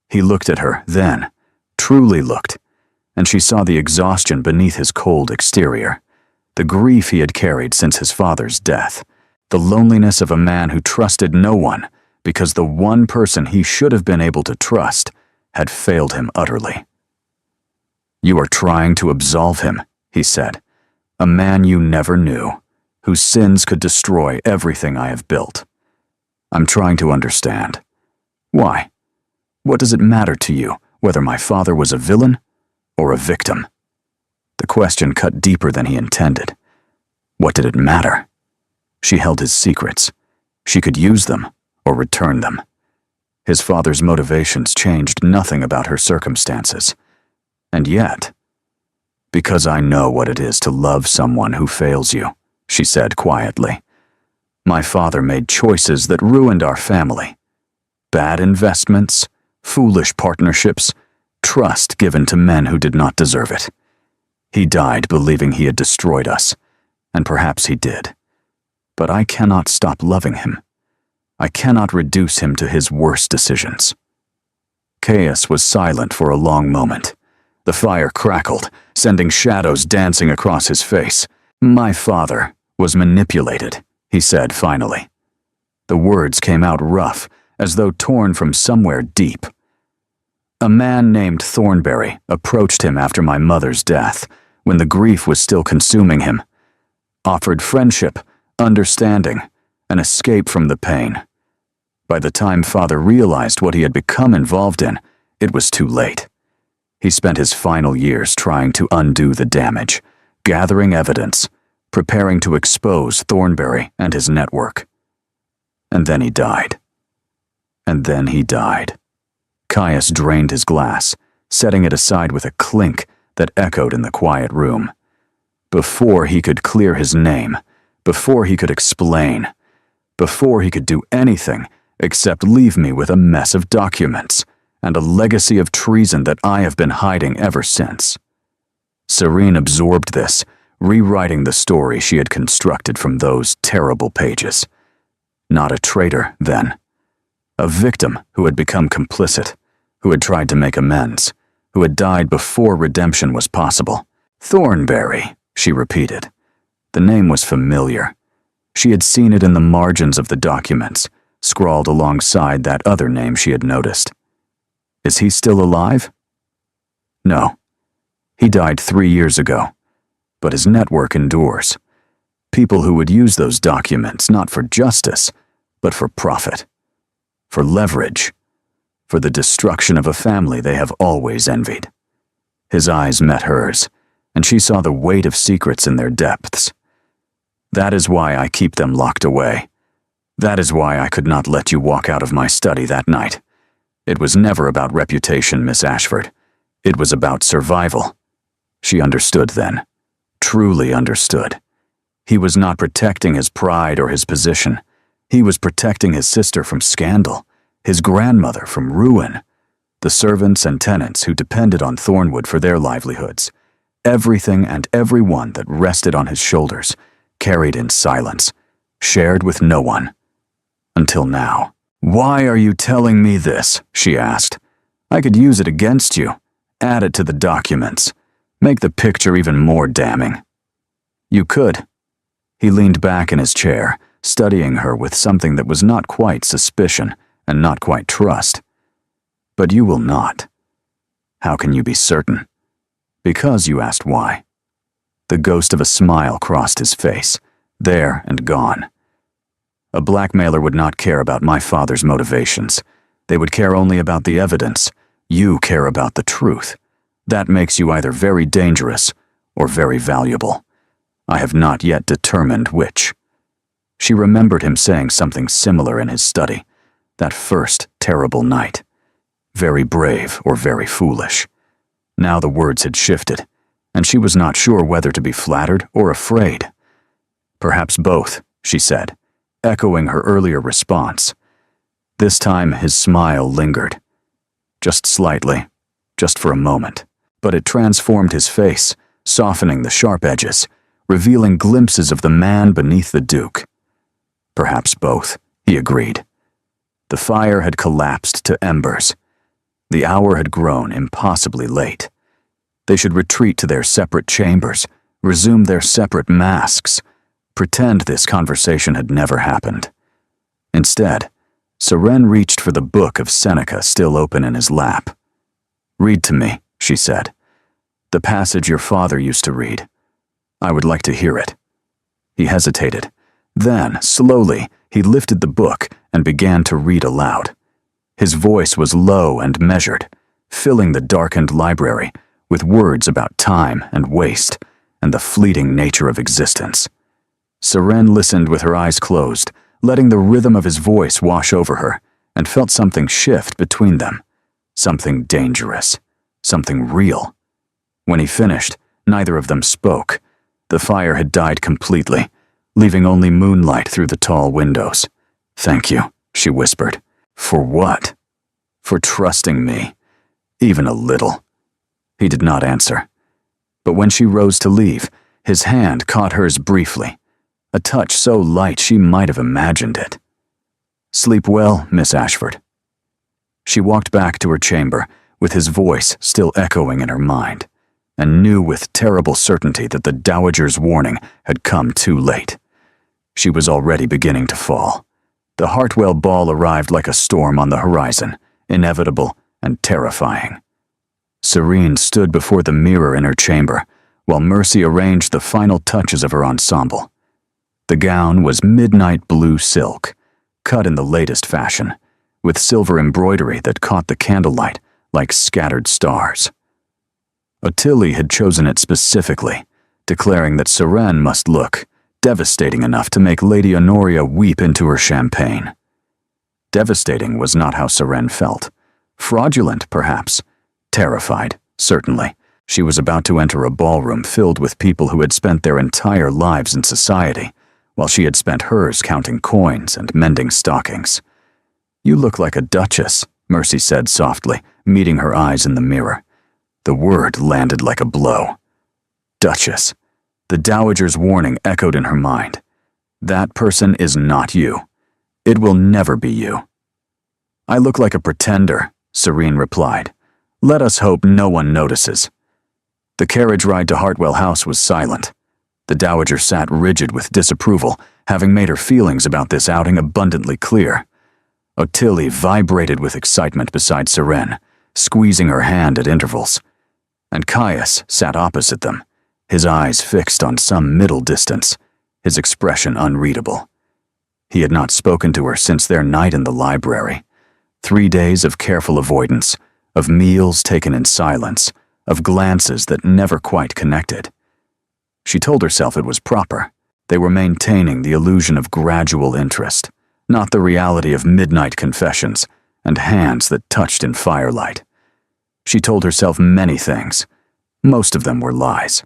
Speaker 1: He looked at her then, truly looked, and she saw the exhaustion beneath his cold exterior, the grief he had carried since his father's death, the loneliness of a man who trusted no one because the one person he should have been able to trust had failed him utterly. "You are trying to absolve him," he said, "a man you never knew, whose sins could destroy everything I have built. I'm trying to understand. Why? What does it matter to you whether my father was a villain or a victim?" The question cut deeper than he intended. What did it matter? She held his secrets. She could use them or return them. His father's motivations changed nothing about her circumstances. And yet, "Because I know what it is to love someone who fails you," she said quietly. "My father made choices that ruined our family. Bad investments, foolish partnerships, trust given to men who did not deserve it. He died believing he had destroyed us, and perhaps he did. But I cannot stop loving him. I cannot reduce him to his worst decisions." Caius was silent for a long moment. The fire crackled, sending shadows dancing across his face. "My father was manipulated," he said finally. The words came out rough, as though torn from somewhere deep. "A man named Thornberry approached him after my mother's death, when the grief was still consuming him. Offered friendship, understanding, an escape from the pain. By the time Father realized what he had become involved in, it was too late. He spent his final years trying to undo the damage, gathering evidence, preparing to expose Thornberry and his network. And then he died. And then he died." Caius drained his glass, setting it aside with a clink that echoed in the quiet room. Before he could clear his name, before he could explain, before he could do anything except leave me with a mess of documents and a legacy of treason that I have been hiding ever since. Serene absorbed this, rewriting the story she had constructed from those terrible pages. Not a traitor, then. A victim who had become complicit, who had tried to make amends, who had died before redemption was possible. "Thornberry," she repeated. The name was familiar. She had seen it in the margins of the documents, scrawled alongside that other name she had noticed. Is he still alive? No. He died 3 years ago. But his network endures. People who would use those documents not for justice, but for profit. For leverage. for the destruction of a family they have always envied. His eyes met hers, and she saw the weight of secrets in their depths. That is why I keep them locked away. That is why I could not let you walk out of my study that night. It was never about reputation, Miss Ashford. It was about survival. She understood then. Truly understood. He was not protecting his pride or his position. He was protecting his sister from scandal, his grandmother from ruin, the servants and tenants who depended on Thornwood for their livelihoods. Everything and everyone that rested on his shoulders, carried in silence, shared with no one. Until now. "Why are you telling me this?" she asked. "I could use it against you, add it to the documents, make the picture even more damning." "You could." He leaned back in his chair, studying her with something that was not quite suspicion and not quite trust. "But you will not." "How can you be certain?" "Because you asked why." The ghost of a smile crossed his face, there and gone. "A blackmailer would not care about my father's motivations. They would care only about the evidence. You care about the truth. That makes you either very dangerous or very valuable. I have not yet determined which." She remembered him saying something similar in his study, that first terrible night. Very brave or very foolish. Now the words had shifted, and she was not sure whether to be flattered or afraid. "Perhaps both," she said, echoing her earlier response. This time his smile lingered. Just slightly, just for a moment, but it transformed his face, softening the sharp edges, revealing glimpses of the man beneath the Duke. "Perhaps both," he agreed. The fire had collapsed to embers. The hour had grown impossibly late. They should retreat to their separate chambers, resume their separate masks, pretend this conversation had never happened. Instead, Seren reached for the book of Seneca still open in his lap. "Read to me," she said. "The passage your father used to read. I would like to hear it." He hesitated. Then, slowly, he lifted the book and began to read aloud. His voice was low and measured, filling the darkened library with words about time and waste and the fleeting nature of existence. Seren listened with her eyes closed, letting the rhythm of his voice wash over her, and felt something shift between them. Something dangerous. Something real. When he finished, neither of them spoke. The fire had died completely, leaving only moonlight through the tall windows. "Thank you," she whispered. "For what?" "For trusting me. Even a little." He did not answer. But when she rose to leave, his hand caught hers briefly, a touch so light she might have imagined it. "Sleep well, Miss Ashford." She walked back to her chamber, with his voice still echoing in her mind, and knew with terrible certainty that the Dowager's warning had come too late. She was already beginning to fall. The Hartwell ball arrived like a storm on the horizon, inevitable and terrifying. Serene stood before the mirror in her chamber, while Mercy arranged the final touches of her ensemble. The gown was midnight blue silk, cut in the latest fashion, with silver embroidery that caught the candlelight like scattered stars. Ottilie had chosen it specifically, declaring that Seren must look devastating enough to make Lady Honoria weep into her champagne. Devastating was not how Seren felt. Fraudulent, perhaps. Terrified, certainly. She was about to enter a ballroom filled with people who had spent their entire lives in society, while she had spent hers counting coins and mending stockings. "You look like a duchess," Mercy said softly, meeting her eyes in the mirror. The word landed like a blow. Duchess. The Dowager's warning echoed in her mind. That person is not you. It will never be you. "I look like a pretender," Serene replied. "Let us hope no one notices." The carriage ride to Hartwell House was silent. The Dowager sat rigid with disapproval, having made her feelings about this outing abundantly clear. Ottilie vibrated with excitement beside Seren, squeezing her hand at intervals. And Caius sat opposite them, his eyes fixed on some middle distance, his expression unreadable. He had not spoken to her since their night in the library, 3 days of careful avoidance, of meals taken in silence, of glances that never quite connected. She told herself it was proper. They were maintaining the illusion of gradual interest, not the reality of midnight confessions and hands that touched in firelight. She told herself many things. Most of them were lies.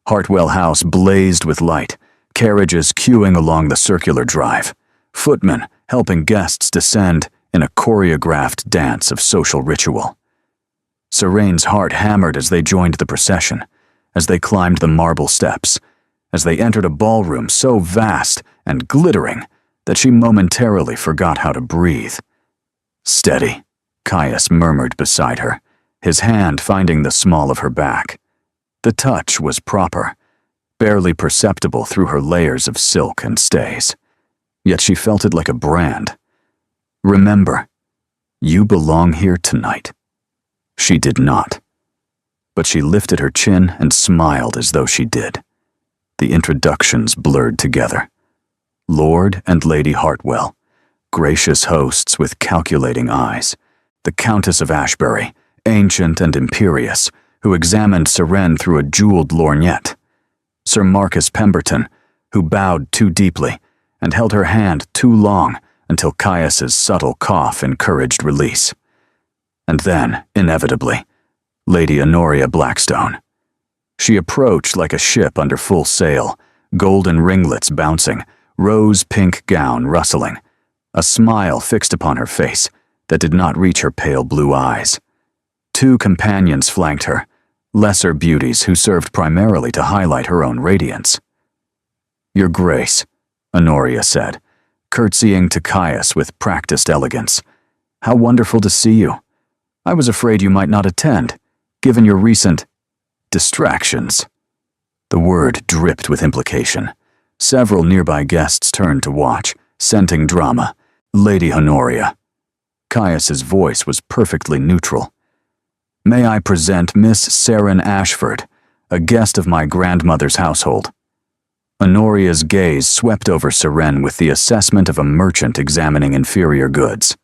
Speaker 1: Hartwell House blazed with light, carriages queuing along the circular drive, footmen helping guests descend in a choreographed dance of social ritual. Serene's heart hammered as they joined the procession, as they climbed the marble steps, as they entered a ballroom so vast and glittering that she momentarily forgot how to breathe. "Steady," Caius murmured beside her, his hand finding the small of her back. The touch was proper, barely perceptible through her layers of silk and stays. Yet she felt it like a brand. "Remember, you belong here tonight." She did not. But she lifted her chin and smiled as though she did. The introductions blurred together. Lord and Lady Hartwell, gracious hosts with calculating eyes. The Countess of Ashbury, ancient and imperious, who examined Serene through a jeweled lorgnette. Sir Marcus Pemberton, who bowed too deeply and held her hand too long until Caius's subtle cough encouraged release. And then, inevitably, Lady Honoria Blackstone. She approached like a ship under full sail, golden ringlets bouncing, rose-pink gown rustling, a smile fixed upon her face that did not reach her pale blue eyes. 2 companions flanked her, lesser beauties who served primarily to highlight her own radiance. "Your Grace," Honoria said, curtsying to Caius with practiced elegance. "How wonderful to see you. I was afraid you might not attend, given your recent distractions." The word dripped with implication. Several nearby guests turned to watch, scenting drama. Lady Honoria. Caius's voice was perfectly neutral. "May I present Miss Saren Ashford, a guest of my grandmother's household." Honoria's gaze swept over Serene with the assessment of a merchant examining inferior goods.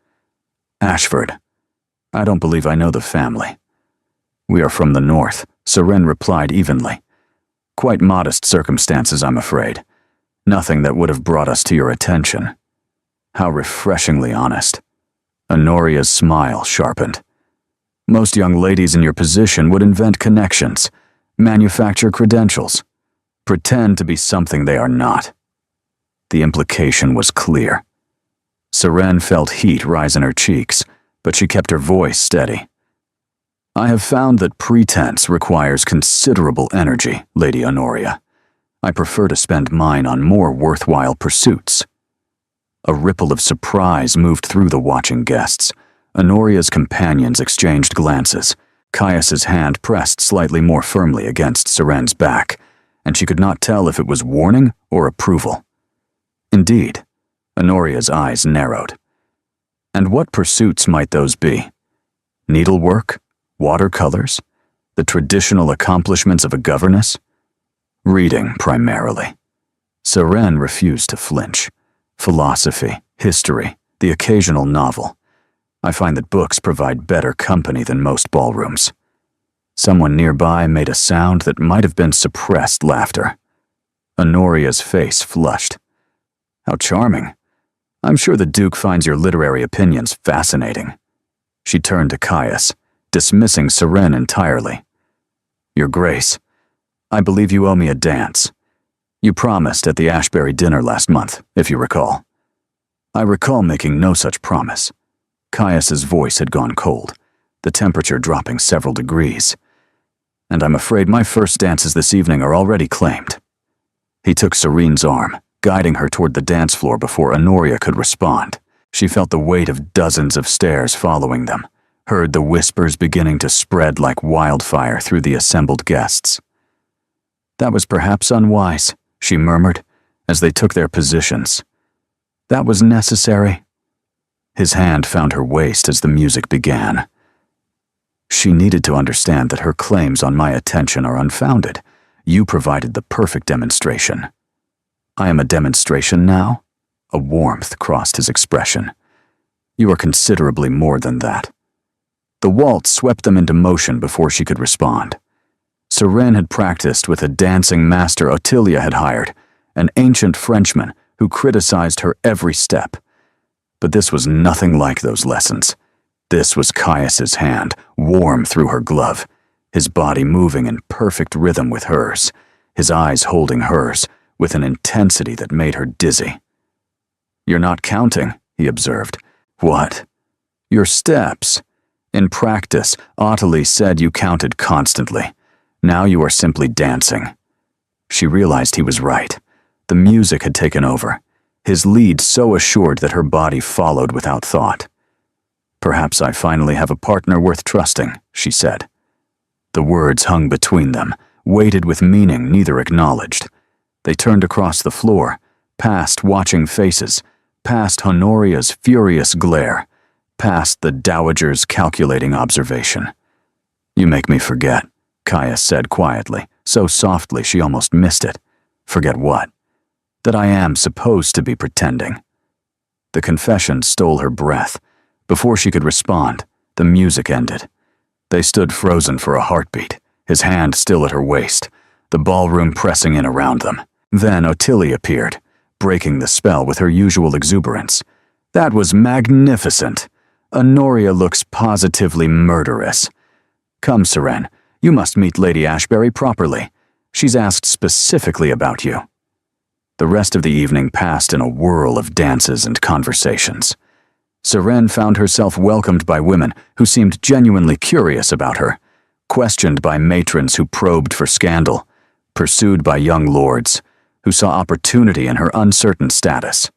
Speaker 1: "Ashford. I don't believe I know the family." "We are from the north," Serene replied evenly. "Quite modest circumstances, I'm afraid. Nothing that would have brought us to your attention." How refreshingly honest. Honoria's smile sharpened. "Most young ladies in your position would invent connections, manufacture credentials, pretend to be something they are not." The implication was clear. Serene felt heat rise in her cheeks, but she kept her voice steady. "I have found that pretense requires considerable energy, Lady Honoria. I prefer to spend mine on more worthwhile pursuits." A ripple of surprise moved through the watching guests. Honoria's companions exchanged glances. Caius's hand pressed slightly more firmly against Serene's back, and she could not tell if it was warning or approval. Indeed, Honoria's eyes narrowed. And what pursuits might those be? Needlework? Watercolors? The traditional accomplishments of a governess? Reading, primarily. Serene refused to flinch. Philosophy, history, the occasional novel. I find that books provide better company than most ballrooms. Someone nearby made a sound that might have been suppressed laughter. Honoria's face flushed. "How charming. I'm sure the Duke finds your literary opinions fascinating." She turned to Caius, dismissing Serene entirely. "Your Grace, I believe you owe me a dance. You promised at the Ashbury dinner last month, if you recall." "I recall making no such promise." Caius's voice had gone cold, the temperature dropping several degrees. "And I'm afraid my first dances this evening are already claimed." He took Serene's arm, guiding her toward the dance floor before Honoria could respond. She felt the weight of dozens of stares following them, heard the whispers beginning to spread like wildfire through the assembled guests. "That was perhaps unwise," she murmured, as they took their positions. "That was necessary." His hand found her waist as the music began. "She needed to understand that her claims on my attention are unfounded. You provided the perfect demonstration." "I am a demonstration now?" A warmth crossed his expression. You are considerably more than that." The waltz swept them into motion before she could respond. Seren had practiced with a dancing master Ottilia had hired, an ancient Frenchman who criticized her every step. But this was nothing like those lessons. This was Caius's hand, warm through her glove, his body moving in perfect rhythm with hers, his eyes holding hers with an intensity that made her dizzy. "You're not counting," he observed. "What?" "Your steps. In practice, Ottilie said you counted constantly. Now you are simply dancing." She realized he was right. The music had taken over, his lead so assured that her body followed without thought. "Perhaps I finally have a partner worth trusting," she said. The words hung between them, weighted with meaning neither acknowledged. They turned across the floor, past watching faces, past Honoria's furious glare, past the dowager's calculating observation. "You make me forget," Caius said quietly, so softly she almost missed it. "Forget what?" "That I am supposed to be pretending." The confession stole her breath. Before she could respond, the music ended. They stood frozen for a heartbeat, his hand still at her waist, the ballroom pressing in around them. Then Ottilie appeared, breaking the spell with her usual exuberance. "That was magnificent. Honoria looks positively murderous. Come, Seren, you must meet Lady Ashbury properly. She's asked specifically about you." The rest of the evening passed in a whirl of dances and conversations. Seren found herself welcomed by women who seemed genuinely curious about her, questioned by matrons who probed for scandal, pursued by young lords who saw opportunity in her uncertain status.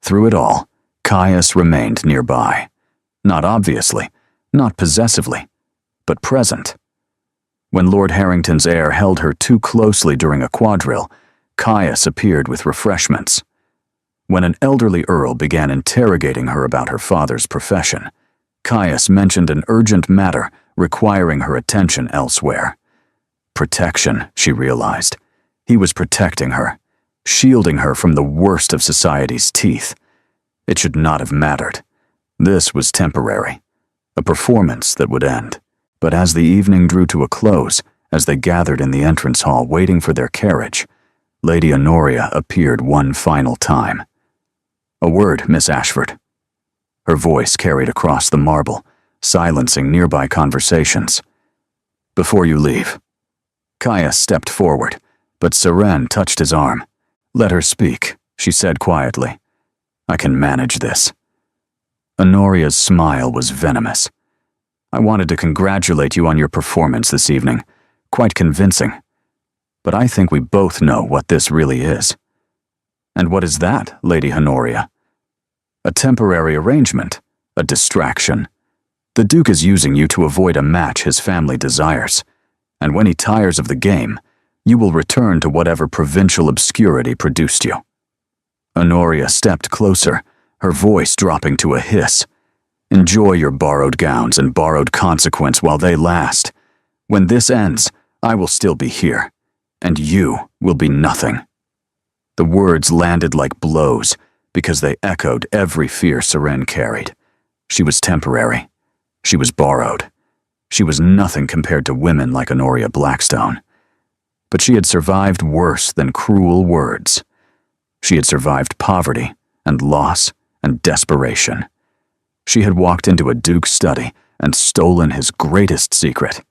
Speaker 1: Through it all, Caius remained nearby. Not obviously, not possessively, but present. When Lord Harrington's heir held her too closely during a quadrille, Caius appeared with refreshments. When an elderly earl began interrogating her about her father's profession, Caius mentioned an urgent matter requiring her attention elsewhere. Protection, she realized. He was protecting her, shielding her from the worst of society's teeth. It should not have mattered. This was temporary, a performance that would end. But as the evening drew to a close, as they gathered in the entrance hall waiting for their carriage, Lady Honoria appeared one final time. "A word, Miss Ashford." Her voice carried across the marble, silencing nearby conversations. "Before you leave." Caius stepped forward, but Seren touched his arm. "Let her speak," she said quietly. "I can manage this." Honoria's smile was venomous. "I wanted to congratulate you on your performance this evening. Quite convincing. But I think we both know what this really is." "And what is that, Lady Honoria?" "A temporary arrangement, a distraction. The Duke is using you to avoid a match his family desires, and when he tires of the game, you will return to whatever provincial obscurity produced you." Honoria stepped closer, her voice dropping to a hiss. "Enjoy your borrowed gowns and borrowed consequence while they last. When this ends, I will still be here, and you will be nothing." The words landed like blows because they echoed every fear Seren carried. She was temporary. She was borrowed. She was nothing compared to women like Honoria Blackstone. But she had survived worse than cruel words. She had survived poverty and loss and desperation. She had walked into a duke's study and stolen his greatest secret.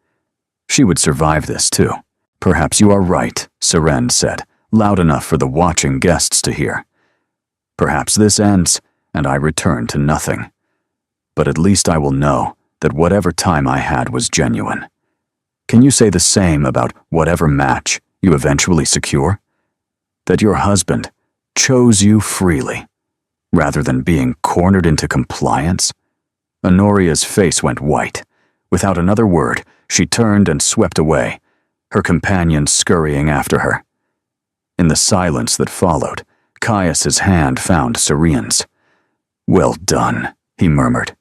Speaker 1: She would survive this too. "Perhaps you are right," Seren said, loud enough for the watching guests to hear. "Perhaps this ends, and I return to nothing. But at least I will know that whatever time I had was genuine. Can you say the same about whatever match you eventually secure? That your husband chose you freely, rather than being cornered into compliance?" Honoria's face went white. Without another word, she turned and swept away, her companion scurrying after her. In the silence that followed, Caius's hand found Seren's. "Well done," he murmured.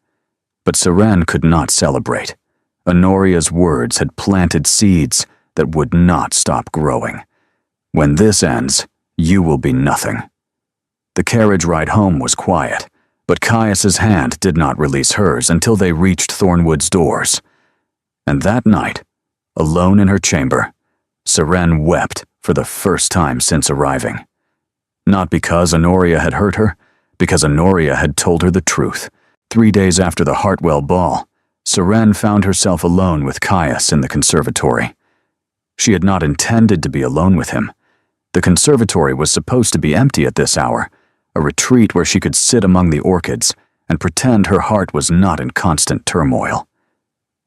Speaker 1: But Seren could not celebrate. Honoria's words had planted seeds that would not stop growing. "When this ends, you will be nothing." The carriage ride home was quiet, But Caius's hand did not release hers until they reached Thornwood's doors. And that night, alone in her chamber, Seren wept for the first time since arriving. Not because Honoria had hurt her, because Honoria had told her the truth. 3 days after the Hartwell ball, Seren found herself alone with Caius in the conservatory. She had not intended to be alone with him. The conservatory was supposed to be empty at this hour, a retreat where she could sit among the orchids and pretend her heart was not in constant turmoil.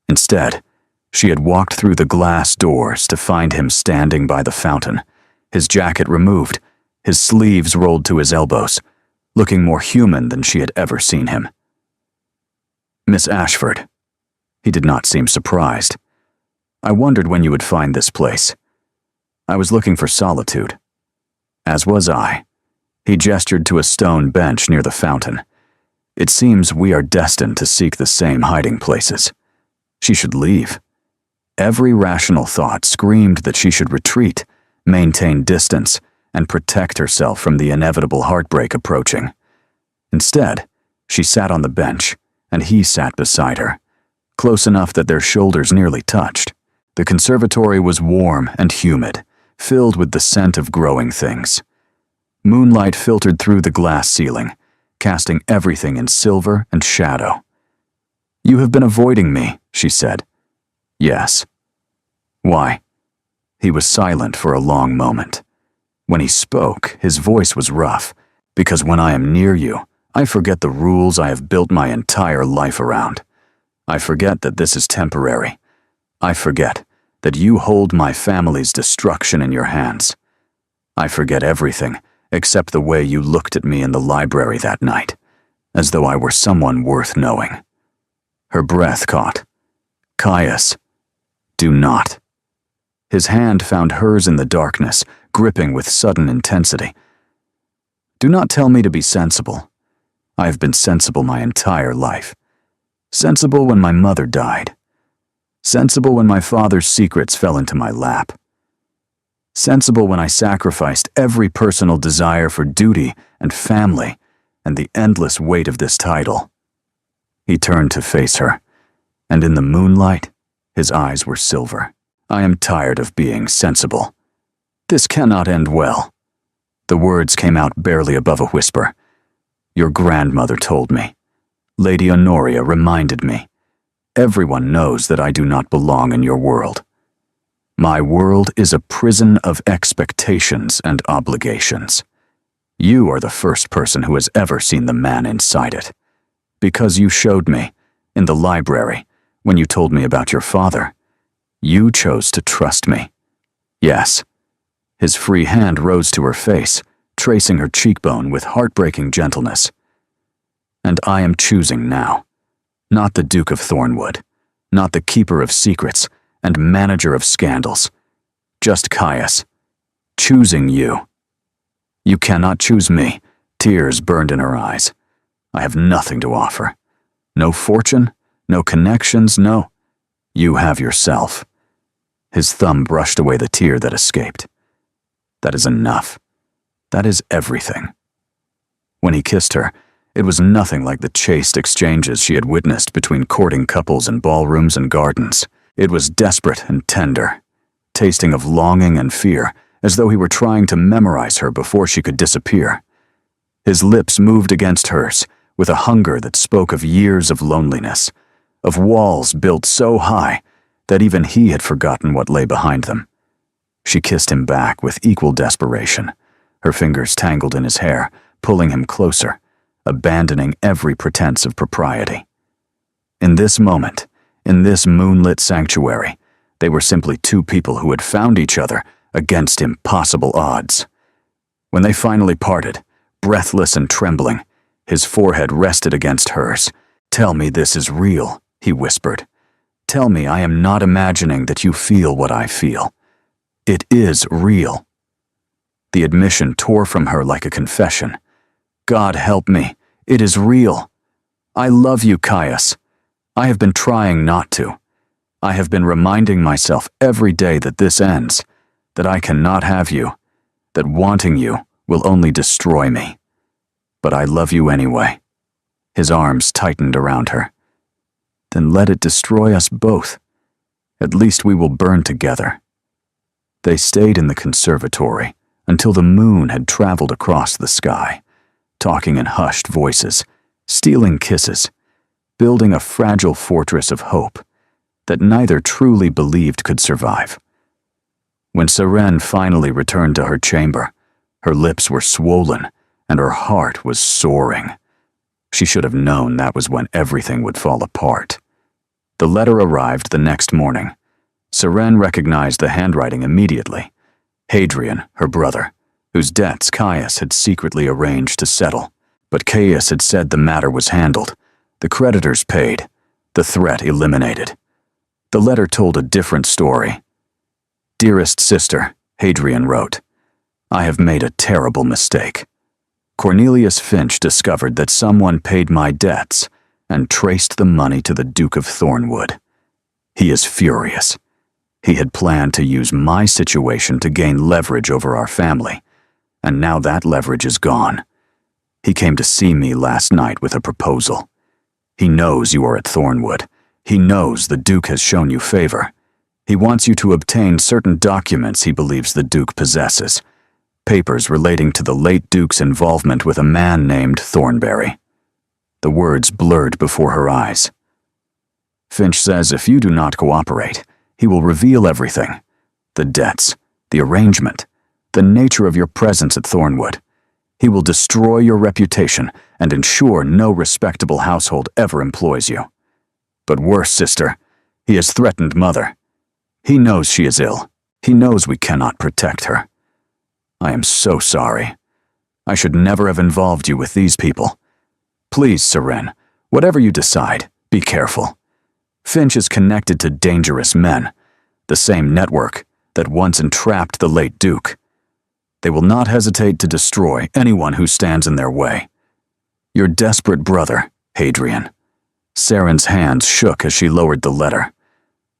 Speaker 1: Instead, she had walked through the glass doors to find him standing by the fountain, his jacket removed, his sleeves rolled to his elbows, looking more human than she had ever seen him. "Miss Ashford." He did not seem surprised. "I wondered when you would find this place. I was looking for solitude." "As was I." He gestured to a stone bench near the fountain. "It seems we are destined to seek the same hiding places. She should leave." Every rational thought screamed that she should retreat, maintain distance, and protect herself from the inevitable heartbreak approaching. Instead, she sat on the bench, and he sat beside her, close enough that their shoulders nearly touched. The conservatory was warm and humid, filled with the scent of growing things. Moonlight filtered through the glass ceiling, casting everything in silver and shadow. "You have been avoiding me," she said. "Yes." "Why?" He was silent for a long moment. When he spoke, his voice was rough. "Because when I am near you, I forget the rules I have built my entire life around. I forget that this is temporary. I forget that you hold my family's destruction in your hands. I forget everything except the way you looked at me in the library that night, as though I were someone worth knowing." Her breath caught. "Caius, do not." His hand found hers in the darkness, gripping with sudden intensity. "Do not tell me to be sensible. I have been sensible my entire life. Sensible when my mother died. Sensible when my father's secrets fell into my lap. Sensible when I sacrificed every personal desire for duty and family and the endless weight of this title." He turned to face her, and in the moonlight, his eyes were silver. "I am tired of being sensible. This cannot end well." The words came out barely above a whisper. "Your grandmother told me. Lady Honoria reminded me. Everyone knows that I do not belong in your world. My world is a prison of expectations and obligations. You are the first person who has ever seen the man inside it. Because you showed me, in the library, when you told me about your father. You chose to trust me. Yes." His free hand rose to her face, tracing her cheekbone with heartbreaking gentleness. "And I am choosing now. Not the Duke of Thornwood, not the Keeper of Secrets and Manager of Scandals. Just Caius. Choosing you." "You cannot choose me." Tears burned in her eyes. "I have nothing to offer. No fortune, no connections, no. You have yourself." His thumb brushed away the tear that escaped. "That is enough. That is everything." When he kissed her, it was nothing like the chaste exchanges she had witnessed between courting couples in ballrooms and gardens. It was desperate and tender, tasting of longing and fear, as though he were trying to memorize her before she could disappear. His lips moved against hers, with a hunger that spoke of years of loneliness, of walls built so high that even he had forgotten what lay behind them. She kissed him back with equal desperation, her fingers tangled in his hair, pulling him closer, abandoning every pretense of propriety. In this moment, in this moonlit sanctuary, they were simply two people who had found each other against impossible odds. When they finally parted, breathless and trembling, his forehead rested against hers. "Tell me this is real," he whispered. "Tell me I am not imagining that you feel what I feel. It is real." The admission tore from her like a confession. "God help me, it is real. I love you, Caius. I have been trying not to. I have been reminding myself every day that this ends, that I cannot have you, that wanting you will only destroy me. But I love you anyway. His arms tightened around her. Then let it destroy us both. At least we will burn together. They stayed in the conservatory until the moon had traveled across the sky, talking in hushed voices, stealing kisses, building a fragile fortress of hope that neither truly believed could survive. When Seren finally returned to her chamber, her lips were swollen and her heart was soaring. She should have known that was when everything would fall apart. The letter arrived the next morning. Seren recognized the handwriting immediately. Hadrian, her brother, whose debts Caius had secretly arranged to settle. But Caius had said the matter was handled, the creditors paid, the threat eliminated. The letter told a different story. "Dearest sister," Hadrian wrote, "I have made a terrible mistake. Cornelius Finch discovered that someone paid my debts and traced the money to the Duke of Thornwood. He is furious. He had planned to use my situation to gain leverage over our family, and now that leverage is gone. He came to see me last night with a proposal. He knows you are at Thornwood. He knows the Duke has shown you favor. He wants you to obtain certain documents he believes the Duke possesses, papers relating to the late Duke's involvement with a man named Thornberry." The words blurred before her eyes. "Finch says if you do not cooperate, he will reveal everything. The debts, the arrangement, the nature of your presence at Thornwood. He will destroy your reputation and ensure no respectable household ever employs you. But worse, sister, he has threatened Mother. He knows she is ill. He knows we cannot protect her. I am so sorry. I should never have involved you with these people. Please, Seren, whatever you decide, be careful. Finch is connected to dangerous men, the same network that once entrapped the late Duke. They will not hesitate to destroy anyone who stands in their way. Your desperate brother, Hadrian." Seren's hands shook as she lowered the letter.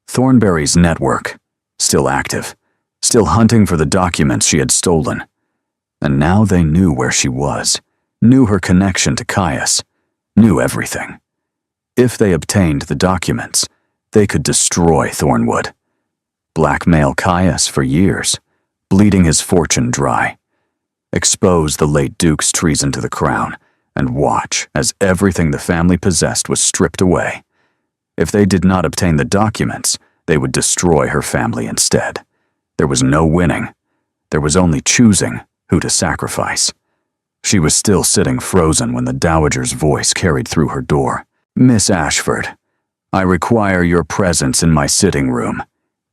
Speaker 1: Thornberry's network, still active, still hunting for the documents she had stolen. And now they knew where she was, knew her connection to Caius, knew everything. If they obtained the documents, they could destroy Thornwood. Blackmail Caius for years, bleeding his fortune dry. Expose the late Duke's treason to the crown, and watch as everything the family possessed was stripped away. If they did not obtain the documents, they would destroy her family instead. There was no winning. There was only choosing who to sacrifice. She was still sitting frozen when the Dowager's voice carried through her door. "Miss Ashford, I require your presence in my sitting room.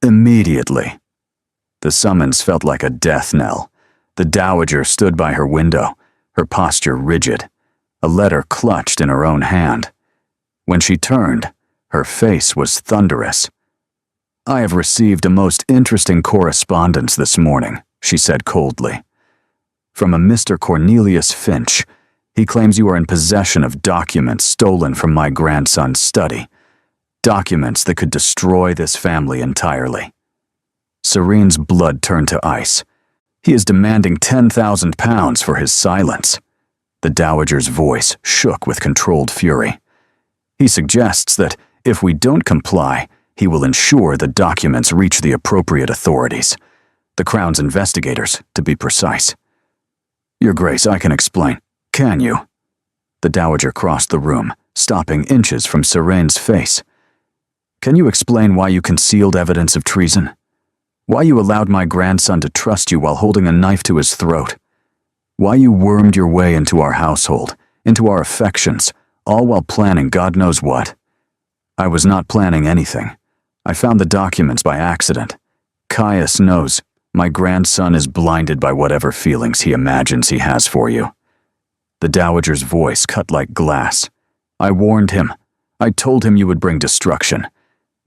Speaker 1: Immediately." The summons felt like a death knell. The Dowager stood by her window, her posture rigid, a letter clutched in her own hand. When she turned, her face was thunderous. "I have received a most interesting correspondence this morning," she said coldly. "From a Mr. Cornelius Finch. He claims you are in possession of documents stolen from my grandson's study. Documents that could destroy this family entirely." Serene's blood turned to ice. "He is demanding £10,000 for his silence." The Dowager's voice shook with controlled fury. "He suggests that if we don't comply, he will ensure the documents reach the appropriate authorities. The Crown's investigators, to be precise." "Your Grace, I can explain." "Can you?" The Dowager crossed the room, stopping inches from Serene's face. "Can you explain why you concealed evidence of treason? Why you allowed my grandson to trust you while holding a knife to his throat? Why you wormed your way into our household, into our affections, all while planning God knows what? I was not planning anything. I found the documents by accident. Caius knows. My grandson is blinded by whatever feelings he imagines he has for you." The Dowager's voice cut like glass. "I warned him. I told him you would bring destruction.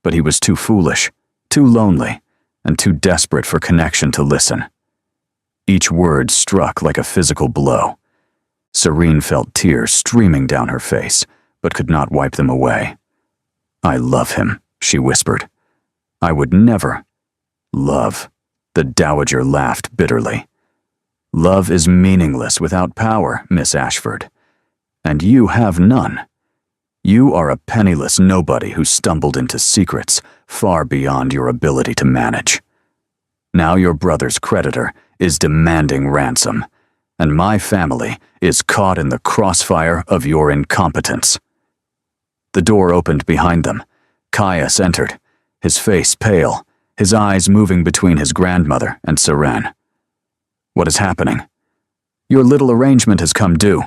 Speaker 1: But he was too foolish, too lonely, and too desperate for connection to listen." Each word struck like a physical blow. Serene felt tears streaming down her face, but could not wipe them away. "I love him," she whispered. "I would never." "Love." The Dowager laughed bitterly. "Love is meaningless without power, Miss Ashford. And you have none. You are a penniless nobody who stumbled into secrets far beyond your ability to manage. Now your brother's creditor is demanding ransom, and my family is caught in the crossfire of your incompetence." The door opened behind them. Caius entered, his face pale, his eyes moving between his grandmother and Seren. "What is happening?" "Your little arrangement has come due."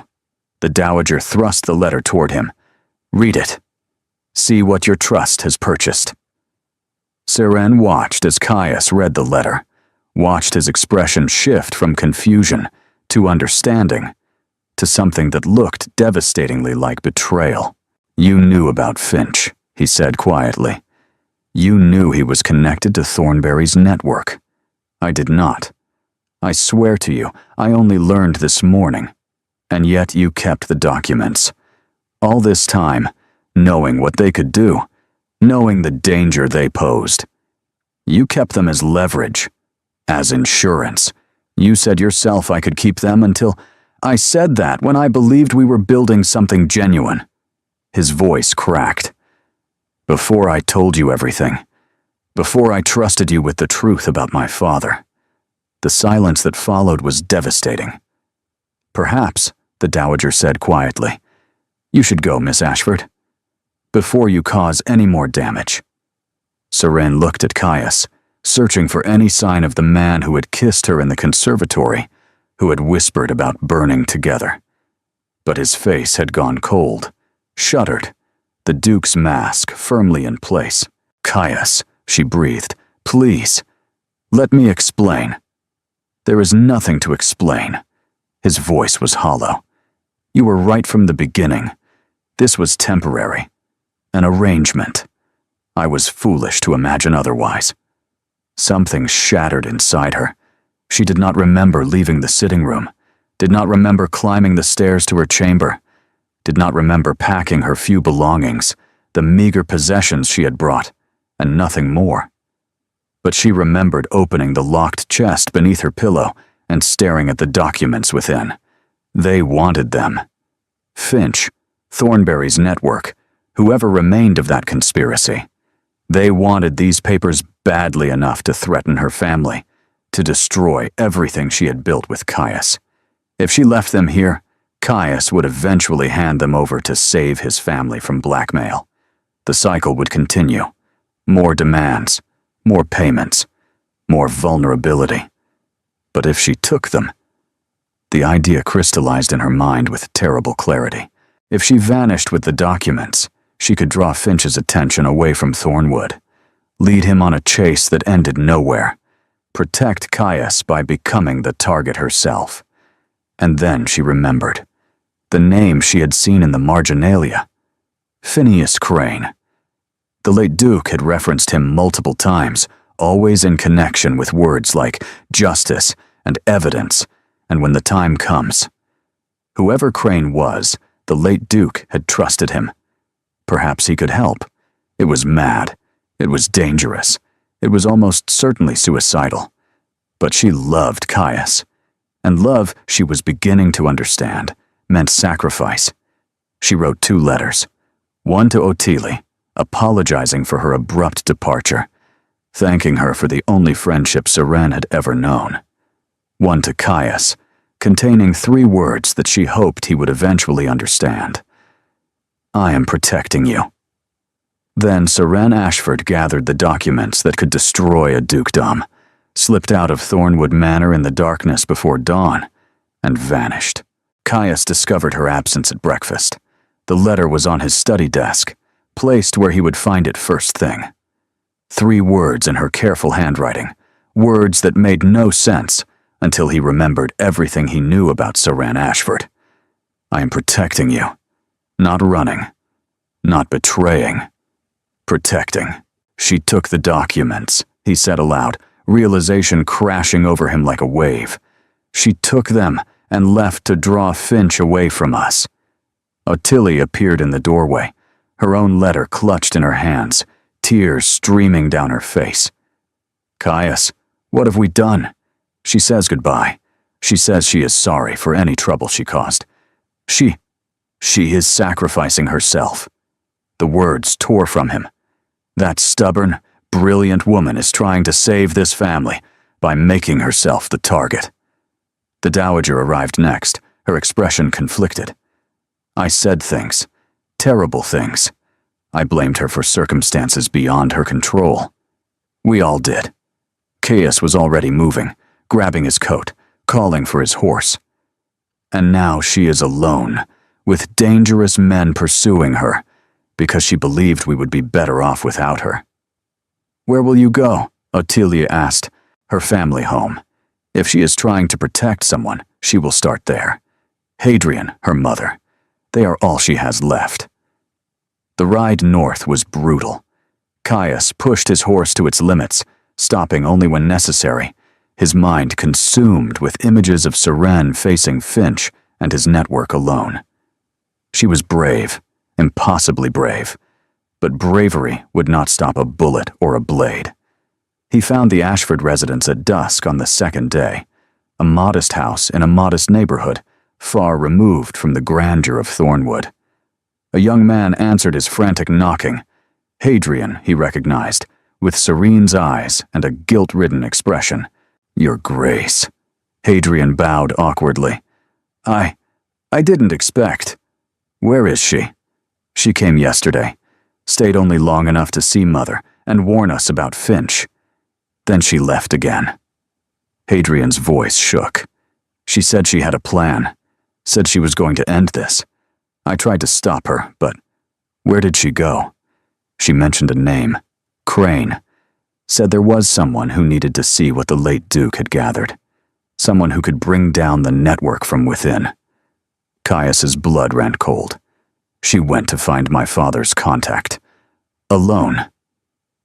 Speaker 1: The dowager thrust the letter toward him. "Read it. See what your trust has purchased." Seren watched as Caius read the letter, watched his expression shift from confusion to understanding, to something that looked devastatingly like betrayal. "You knew about Finch," he said quietly. "You knew he was connected to Thornberry's network. I did not. I swear to you, I only learned this morning. And yet you kept the documents. All this time, knowing what they could do, knowing the danger they posed. You kept them as leverage, as insurance. You said yourself I could keep them until I said that when I believed we were building something genuine." His voice cracked. "Before I told you everything, before I trusted you with the truth about my father." The silence that followed was devastating. "Perhaps," the dowager said quietly, "you should go, Miss Ashford, before you cause any more damage." Seren looked at Caius, searching for any sign of the man who had kissed her in the conservatory, who had whispered about burning together. But his face had gone cold, shuttered, the Duke's mask firmly in place. "Caius," she breathed, "please, let me explain." "There is nothing to explain." His voice was hollow. "You were right from the beginning. This was temporary. An arrangement. I was foolish to imagine otherwise." Something shattered inside her. She did not remember leaving the sitting room, did not remember climbing the stairs to her chamber, did not remember packing her few belongings, the meager possessions she had brought, and nothing more. But she remembered opening the locked chest beneath her pillow and staring at the documents within. They wanted them. Finch, Thornberry's network, whoever remained of that conspiracy. They wanted these papers badly enough to threaten her family, to destroy everything she had built with Caius. If she left them here, Caius would eventually hand them over to save his family from blackmail. The cycle would continue. More demands, more payments, more vulnerability. But if she took them, the idea crystallized in her mind with terrible clarity. If she vanished with the documents, she could draw Finch's attention away from Thornwood, lead him on a chase that ended nowhere, protect Caius by becoming the target herself. And then she remembered the name she had seen in the marginalia, Phineas Crane. The late Duke had referenced him multiple times, always in connection with words like justice and evidence, and when the time comes. Whoever Crane was, the late Duke had trusted him. Perhaps he could help. It was mad. It was dangerous. It was almost certainly suicidal. But she loved Caius. And love, she was beginning to understand, meant sacrifice. She wrote 2 letters. One to Ottilie, apologizing for her abrupt departure, thanking her for the only friendship Seren had ever known. One to Caius, containing 3 words that she hoped he would eventually understand. "I am protecting you." Then Seren Ashford gathered the documents that could destroy a dukedom, slipped out of Thornwood Manor in the darkness before dawn, and vanished. Caius discovered her absence at breakfast. The letter was on his study desk, placed where he would find it first thing. 3 words in her careful handwriting, words that made no sense until he remembered everything he knew about Seren Ashford. "I am protecting you. Not running. Not betraying. Protecting." She took the documents, he said aloud, realization crashing over him like a wave. She took them and left to draw Finch away from us. Ottilie appeared in the doorway, her own letter clutched in her hands, tears streaming down her face. "Caius, what have we done?" She says goodbye. She says she is sorry for any trouble she caused. She is sacrificing herself. The words tore from him. That stubborn, brilliant woman is trying to save this family by making herself the target. The Dowager arrived next, her expression conflicted. I said things, terrible things. I blamed her for circumstances beyond her control. We all did. Caius was already moving, grabbing his coat, calling for his horse. And now she is alone, with dangerous men pursuing her, because she believed we would be better off without her. Where will you go? Ottilia asked. Her family home. If she is trying to protect someone, she will start there. Hadrian, her mother. They are all she has left. The ride north was brutal. Caius pushed his horse to its limits, stopping only when necessary, his mind consumed with images of Seren facing Finch and his network alone. She was brave, impossibly brave, but bravery would not stop a bullet or a blade. He found the Ashford residence at dusk on the second day, a modest house in a modest neighborhood, far removed from the grandeur of Thornwood. A young man answered his frantic knocking. Hadrian, he recognized, with Serene's eyes and a guilt-ridden expression. Your Grace. Hadrian bowed awkwardly. I didn't expect. Where is she? She came yesterday, stayed only long enough to see Mother and warn us about Finch. Then she left again. Hadrian's voice shook. She said she had a plan, said she was going to end this. I tried to stop her, but where did she go? She mentioned a name, Crane. Said there was someone who needed to see what the late Duke had gathered. Someone who could bring down the network from within. Caius's blood ran cold. She went to find my father's contact. Alone.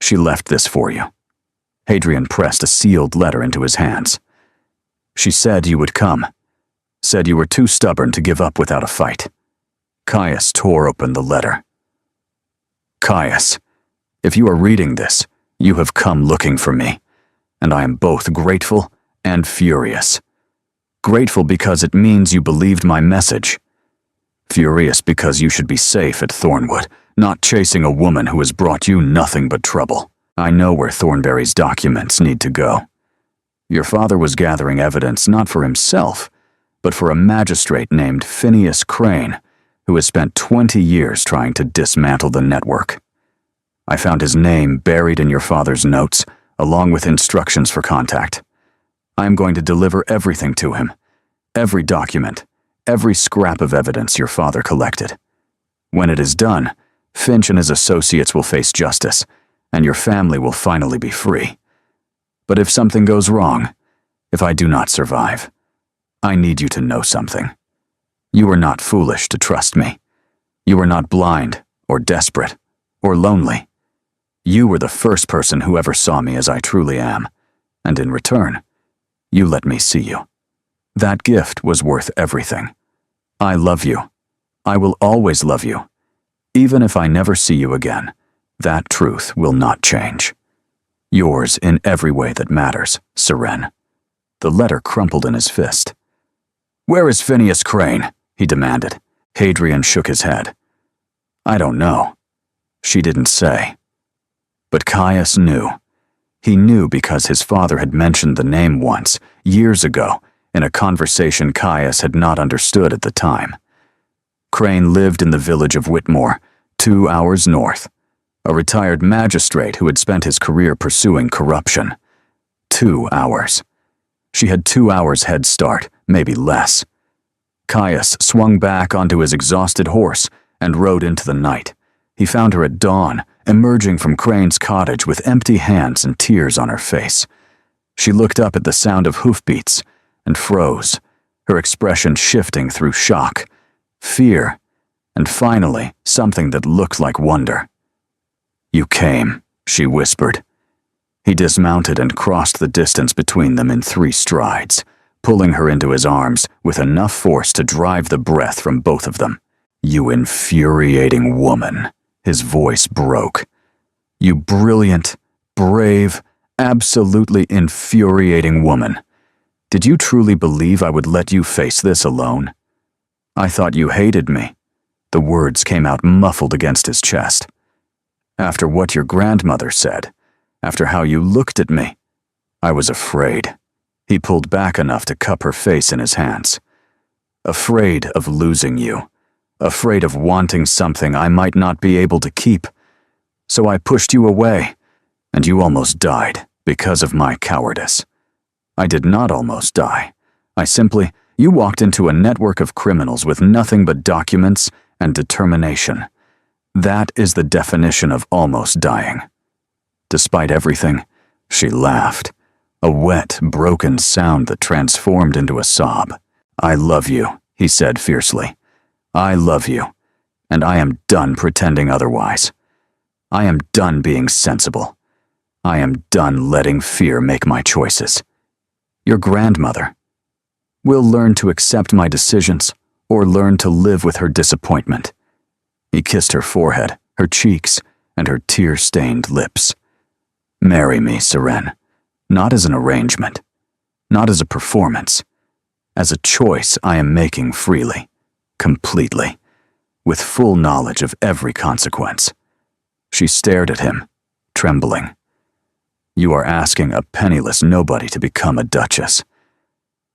Speaker 1: She left this for you. Hadrian pressed a sealed letter into his hands. She said you would come. Said you were too stubborn to give up without a fight. Caius tore open the letter. Caius, if you are reading this, you have come looking for me, and I am both grateful and furious. Grateful because it means you believed my message. Furious because you should be safe at Thornwood, not chasing a woman who has brought you nothing but trouble. I know where Thornberry's documents need to go. Your father was gathering evidence not for himself, but for a magistrate named Phineas Crane, who has spent 20 years trying to dismantle the network. I found his name buried in your father's notes, along with instructions for contact. I am going to deliver everything to him. Every document, every scrap of evidence your father collected. When it is done, Finch and his associates will face justice, and your family will finally be free. But if something goes wrong, if I do not survive, I need you to know something. You are not foolish to trust me. You are not blind, or desperate, or lonely. You were the first person who ever saw me as I truly am, and in return, you let me see you. That gift was worth everything. I love you. I will always love you. Even if I never see you again, that truth will not change. Yours in every way that matters, Seren. The letter crumpled in his fist. Where is Phineas Crane? He demanded. Hadrian shook his head. I don't know. She didn't say. But Caius knew. He knew because his father had mentioned the name once, years ago, in a conversation Caius had not understood at the time. Crane lived in the village of Whitmore, 2 hours north. A retired magistrate who had spent his career pursuing corruption. 2 hours. She had 2 hours head start, maybe less. Caius swung back onto his exhausted horse and rode into the night. He found her at dawn, emerging from Crane's cottage with empty hands and tears on her face. She looked up at the sound of hoofbeats and froze, her expression shifting through shock, fear, and finally something that looked like wonder. You came, she whispered. He dismounted and crossed the distance between them in 3 strides, pulling her into his arms with enough force to drive the breath from both of them. You infuriating woman, his voice broke. You brilliant, brave, absolutely infuriating woman. Did you truly believe I would let you face this alone? I thought you hated me. The words came out muffled against his chest. "After what your grandmother said, after how you looked at me, I was afraid." He pulled back enough to cup her face in his hands. "Afraid of losing you. Afraid of wanting something I might not be able to keep. So I pushed you away, and you almost died because of my cowardice. I did not almost die. You walked into a network of criminals with nothing but documents and determination. That is the definition of almost dying." Despite everything, she laughed, a wet, broken sound that transformed into a sob. "I love you," he said fiercely. "I love you, and I am done pretending otherwise. I am done being sensible. I am done letting fear make my choices. Your grandmother will learn to accept my decisions or learn to live with her disappointment." He kissed her forehead, her cheeks, and her tear-stained lips. "Marry me, Seren. Not as an arrangement, not as a performance, as a choice I am making freely, completely, with full knowledge of every consequence." She stared at him, trembling. "You are asking a penniless nobody to become a duchess.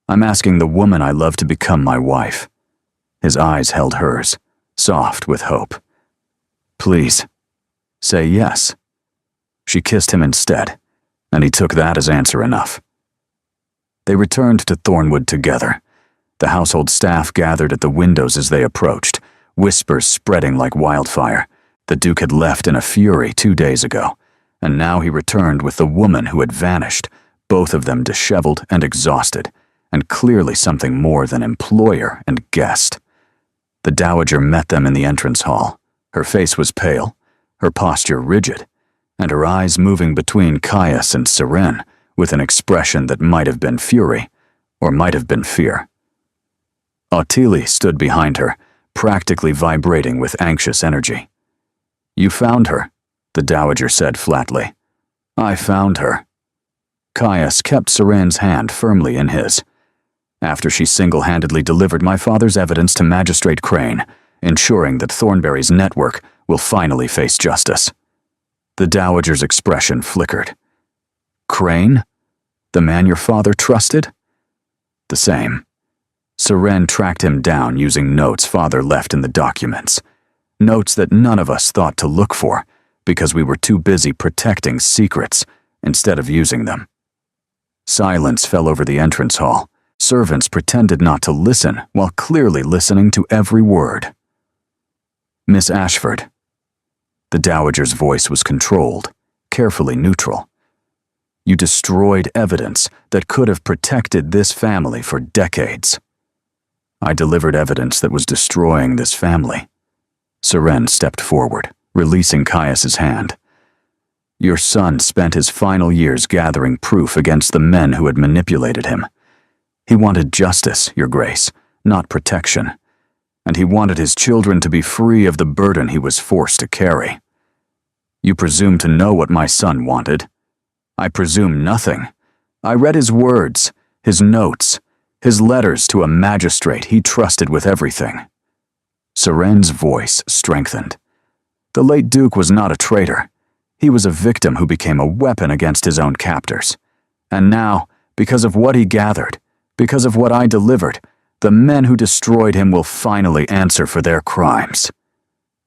Speaker 1: I'm asking the woman I love to become my wife." His eyes held hers, soft with hope. "Please, say yes." She kissed him instead, and he took that as answer enough. They returned to Thornwood together. The household staff gathered at the windows as they approached, whispers spreading like wildfire. The Duke had left in a fury 2 days ago, and now he returned with the woman who had vanished, both of them disheveled and exhausted, and clearly something more than employer and guest. The Dowager met them in the entrance hall. Her face was pale, her posture rigid, and her eyes moving between Caius and Seren with an expression that might have been fury or might have been fear. Ottilie stood behind her, practically vibrating with anxious energy. "You found her," the Dowager said flatly. "I found her." Caius kept Seren's hand firmly in his. "After she single-handedly delivered my father's evidence to Magistrate Crane, ensuring that Thornberry's network will finally face justice." The Dowager's expression flickered. "Crane? The man your father trusted?" "The same. Seren tracked him down using notes father left in the documents. Notes that none of us thought to look for because we were too busy protecting secrets instead of using them." Silence fell over the entrance hall. Servants pretended not to listen while clearly listening to every word. "Miss Ashford." The Dowager's voice was controlled, carefully neutral. "You destroyed evidence that could have protected this family for decades." "I delivered evidence that was destroying this family." Seren stepped forward, releasing Caius's hand. "Your son spent his final years gathering proof against the men who had manipulated him. He wanted justice, Your Grace, not protection. And he wanted his children to be free of the burden he was forced to carry. You presume to know what my son wanted. I presume nothing. I read his words, his notes, his letters to a magistrate he trusted with everything." Seren's voice strengthened. The late Duke was not a traitor. He was a victim who became a weapon against his own captors. And now, because of what he gathered, because of what I delivered, the men who destroyed him will finally answer for their crimes.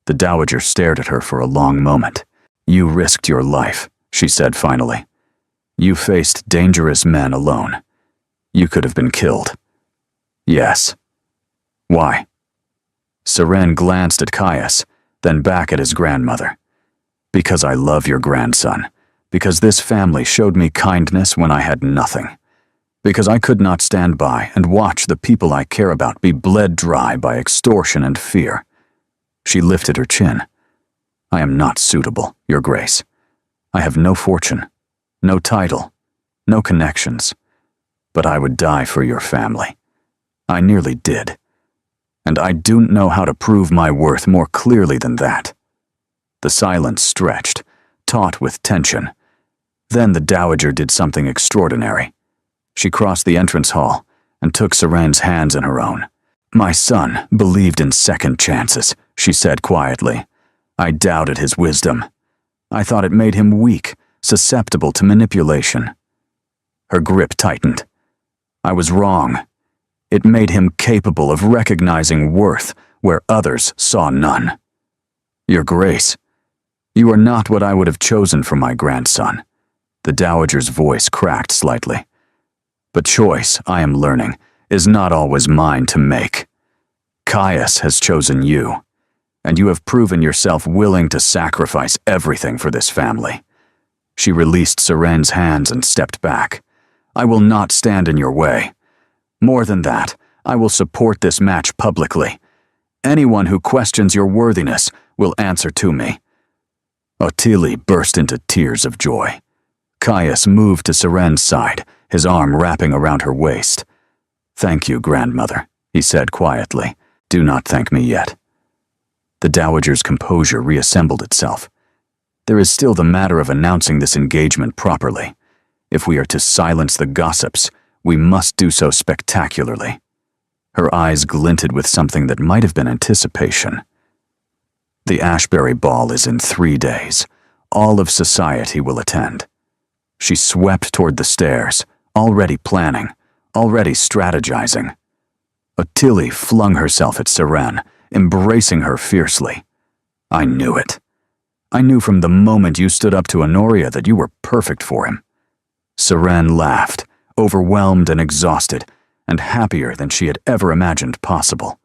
Speaker 1: The Dowager stared at her for a long moment. "You risked your life," she said finally. "You faced dangerous men alone. You could have been killed." "Yes." "Why?" Seren glanced at Caius, then back at his grandmother. "Because I love your grandson. Because this family showed me kindness when I had nothing. Because I could not stand by and watch the people I care about be bled dry by extortion and fear." She lifted her chin. "I am not suitable, Your Grace. I have no fortune, no title, no connections. But I would die for your family. I nearly did. And I don't know how to prove my worth more clearly than that." The silence stretched, taut with tension. Then the Dowager did something extraordinary. She crossed the entrance hall and took Seren's hands in her own. My son believed in second chances, she said quietly. I doubted his wisdom. I thought it made him weak, susceptible to manipulation. Her grip tightened. I was wrong. It made him capable of recognizing worth where others saw none. Your Grace, you are not what I would have chosen for my grandson. The dowager's voice cracked slightly. But choice, I am learning, is not always mine to make. Caius has chosen you, and you have proven yourself willing to sacrifice everything for this family. She released Seren's hands and stepped back. I will not stand in your way. More than that, I will support this match publicly. Anyone who questions your worthiness will answer to me. Ottilie burst into tears of joy. Caius moved to Seren's side, his arm wrapping around her waist. Thank you, grandmother, he said quietly. Do not thank me yet. The dowager's composure reassembled itself. There is still the matter of announcing this engagement properly. If we are to silence the gossips, we must do so spectacularly. Her eyes glinted with something that might have been anticipation. The Ashbury Ball is in 3 days. All of society will attend. She swept toward the stairs, already planning, already strategizing. Ottilie flung herself at Seren, embracing her fiercely. I knew it. I knew from the moment you stood up to Honoria that you were perfect for him. Seren laughed, overwhelmed and exhausted, and happier than she had ever imagined possible.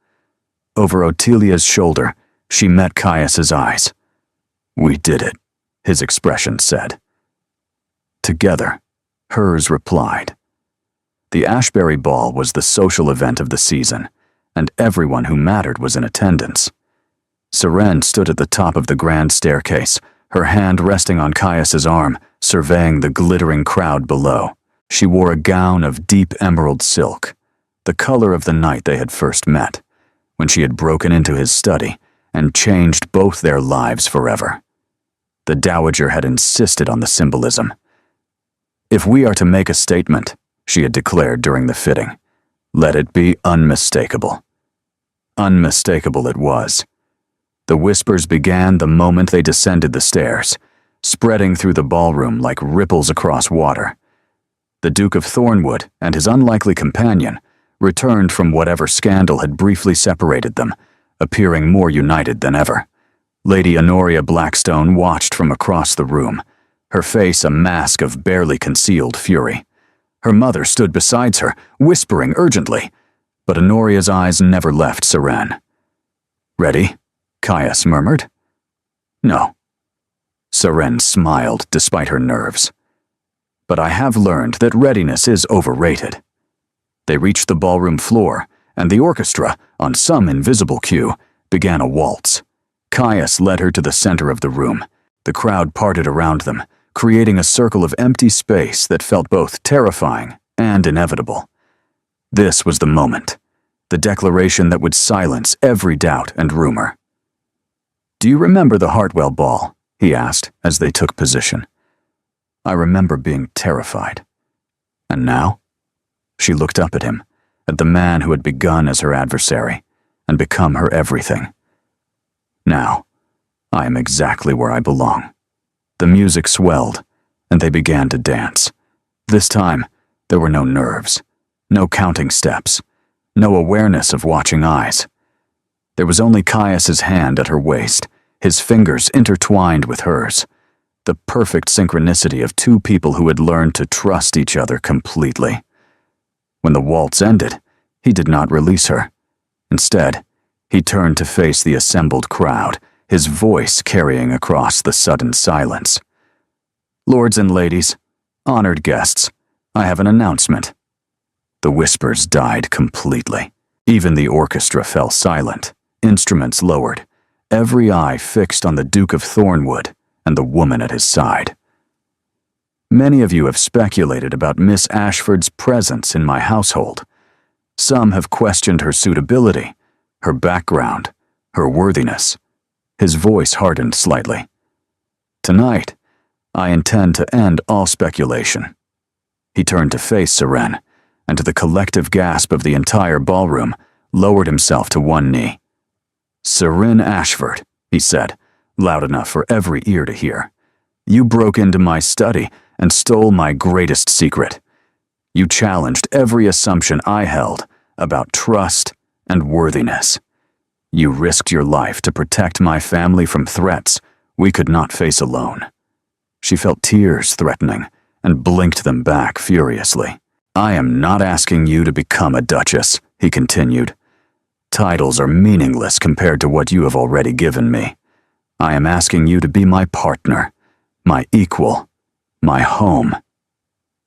Speaker 1: Over Ottilia's shoulder, she met Caius's eyes. We did it, his expression said. Together, hers replied. The Ashbury Ball was the social event of the season, and everyone who mattered was in attendance. Seren stood at the top of the grand staircase, her hand resting on Caius's arm, surveying the glittering crowd below. She wore a gown of deep emerald silk, the color of the night they had first met, when she had broken into his study and changed both their lives forever. The dowager had insisted on the symbolism. If we are to make a statement, she had declared during the fitting, let it be unmistakable. Unmistakable it was. The whispers began the moment they descended the stairs, spreading through the ballroom like ripples across water. The Duke of Thornwood and his unlikely companion returned from whatever scandal had briefly separated them, appearing more united than ever. Lady Honoria Blackstone watched from across the room, her face a mask of barely concealed fury. Her mother stood beside her, whispering urgently, but Honoria's eyes never left Seren. Ready? Caius murmured. No. Seren smiled despite her nerves. But I have learned that readiness is overrated. They reached the ballroom floor, and the orchestra, on some invisible cue, began a waltz. Caius led her to the center of the room. The crowd parted around them, creating a circle of empty space that felt both terrifying and inevitable. This was the moment, the declaration that would silence every doubt and rumor. Do you remember the Hartwell Ball? He asked as they took position. I remember being terrified. And now? She looked up at him, at the man who had begun as her adversary and become her everything. Now, I am exactly where I belong. The music swelled, and they began to dance. This time, there were no nerves, no counting steps, no awareness of watching eyes. There was only Caius's hand at her waist, his fingers intertwined with hers, the perfect synchronicity of two people who had learned to trust each other completely. When the waltz ended, he did not release her. Instead, he turned to face the assembled crowd, his voice carrying across the sudden silence. Lords and ladies, honored guests, I have an announcement. The whispers died completely. Even the orchestra fell silent, instruments lowered, every eye fixed on the Duke of Thornwood and the woman at his side. Many of you have speculated about Miss Ashford's presence in my household. Some have questioned her suitability, her background, her worthiness. His voice hardened slightly. Tonight, I intend to end all speculation. He turned to face Seren, and to the collective gasp of the entire ballroom, lowered himself to one knee. "Seren Ashford," he said, loud enough for every ear to hear. "You broke into my study and stole my greatest secret. You challenged every assumption I held about trust and worthiness. You risked your life to protect my family from threats we could not face alone." She felt tears threatening and blinked them back furiously. "I am not asking you to become a duchess," he continued. "Titles are meaningless compared to what you have already given me. I am asking you to be my partner, my equal, my home."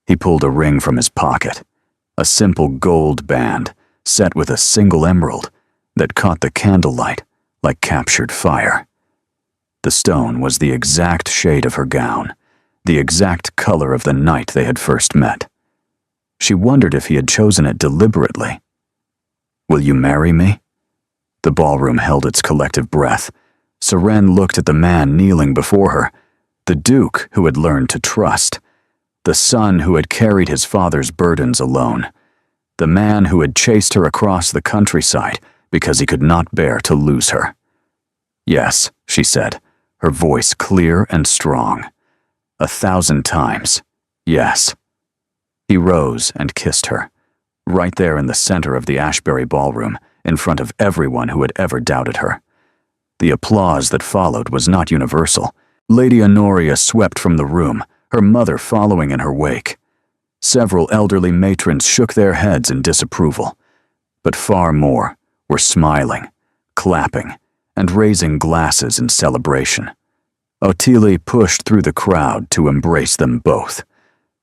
Speaker 1: He pulled a ring from his pocket, a simple gold band set with a single emerald that caught the candlelight like captured fire. The stone was the exact shade of her gown, the exact color of the night they had first met. She wondered if he had chosen it deliberately. "Will you marry me?" The ballroom held its collective breath. Seren looked at the man kneeling before her, the duke who had learned to trust, the son who had carried his father's burdens alone, the man who had chased her across the countryside because he could not bear to lose her. "Yes," she said, her voice clear and strong. 1,000 times, yes. He rose and kissed her, right there in the center of the Ashbury ballroom, in front of everyone who had ever doubted her. The applause that followed was not universal. Lady Honoria swept from the room, her mother following in her wake. Several elderly matrons shook their heads in disapproval, but far more were smiling, clapping, and raising glasses in celebration. Ottilie pushed through the crowd to embrace them both.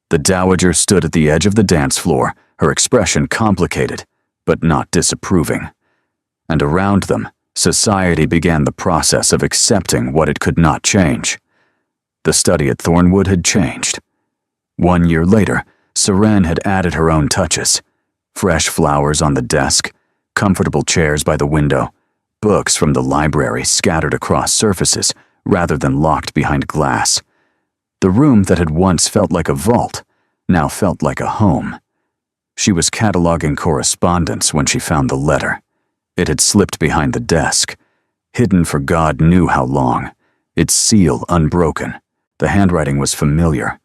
Speaker 1: The dowager stood at the edge of the dance floor, her expression complicated, but not disapproving. And around them, society began the process of accepting what it could not change. The study at Thornwood had changed. 1 year later, Seren had added her own touches. Fresh flowers on the desk, comfortable chairs by the window, books from the library scattered across surfaces rather than locked behind glass. The room that had once felt like a vault now felt like a home. She was cataloging correspondence when she found the letter. It had slipped behind the desk, hidden for God knew how long, its seal unbroken. The handwriting was familiar,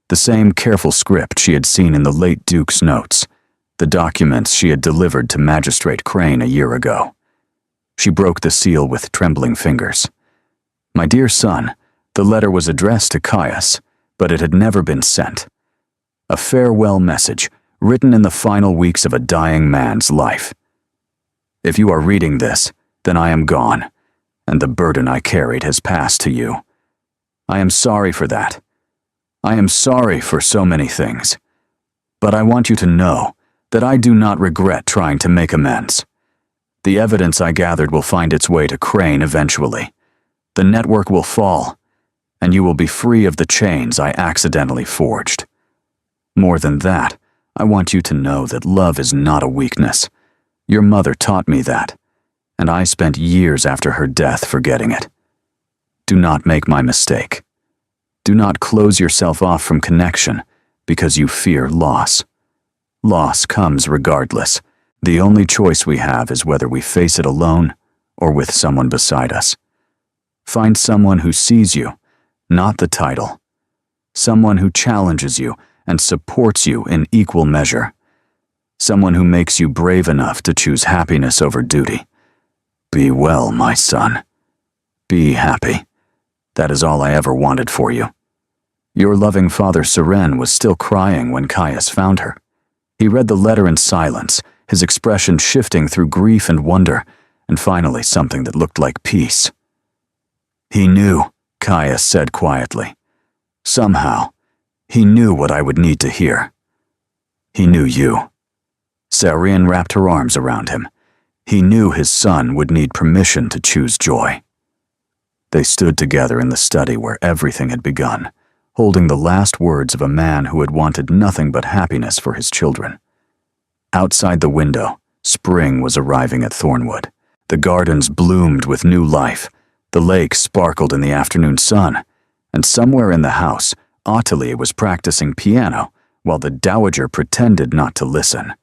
Speaker 1: the same careful script she had seen in the late Duke's notes, the documents she had delivered to Magistrate Crane a year ago. She broke the seal with trembling fingers. "My dear son," the letter was addressed to Caius, but it had never been sent. A farewell message, written in the final weeks of a dying man's life. "If you are reading this, then I am gone, and the burden I carried has passed to you. I am sorry for that. I am sorry for so many things. But I want you to know that I do not regret trying to make amends. The evidence I gathered will find its way to Crane eventually. The network will fall, and you will be free of the chains I accidentally forged. More than that, I want you to know that love is not a weakness. Your mother taught me that, and I spent years after her death forgetting it. Do not make my mistake. Do not close yourself off from connection because you fear loss. Loss comes regardless. The only choice we have is whether we face it alone or with someone beside us. Find someone who sees you, not the title. Someone who challenges you and supports you in equal measure. Someone who makes you brave enough to choose happiness over duty. Be well, my son. Be happy. That is all I ever wanted for you." Your loving father Seren was still crying when Caius found her. He read the letter in silence, his expression shifting through grief and wonder, and finally something that looked like peace. "He knew," Caius said quietly. "Somehow, he knew what I would need to hear. He knew you." Seren wrapped her arms around him. He knew his son would need permission to choose joy. They stood together in the study where everything had begun, holding the last words of a man who had wanted nothing but happiness for his children. Outside the window, spring was arriving at Thornwood. The gardens bloomed with new life, the lake sparkled in the afternoon sun, and somewhere in the house, Ottilie was practicing piano while the dowager pretended not to listen.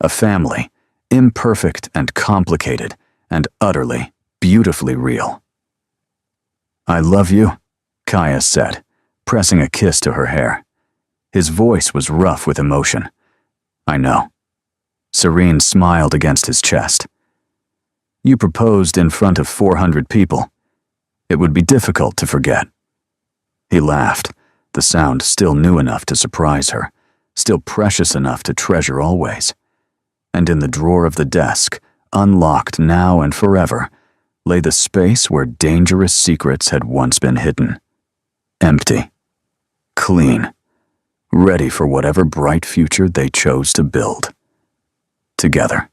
Speaker 1: A family, imperfect and complicated and utterly, beautifully real. "I love you," Caius said, pressing a kiss to her hair. His voice was rough with emotion. "I know." Serene smiled against his chest. "You proposed in front of 400 people. It would be difficult to forget." He laughed, the sound still new enough to surprise her, still precious enough to treasure always. And in the drawer of the desk, unlocked now and forever, lay the space where dangerous secrets had once been hidden. Empty. Clean. Ready for whatever bright future they chose to build. Together.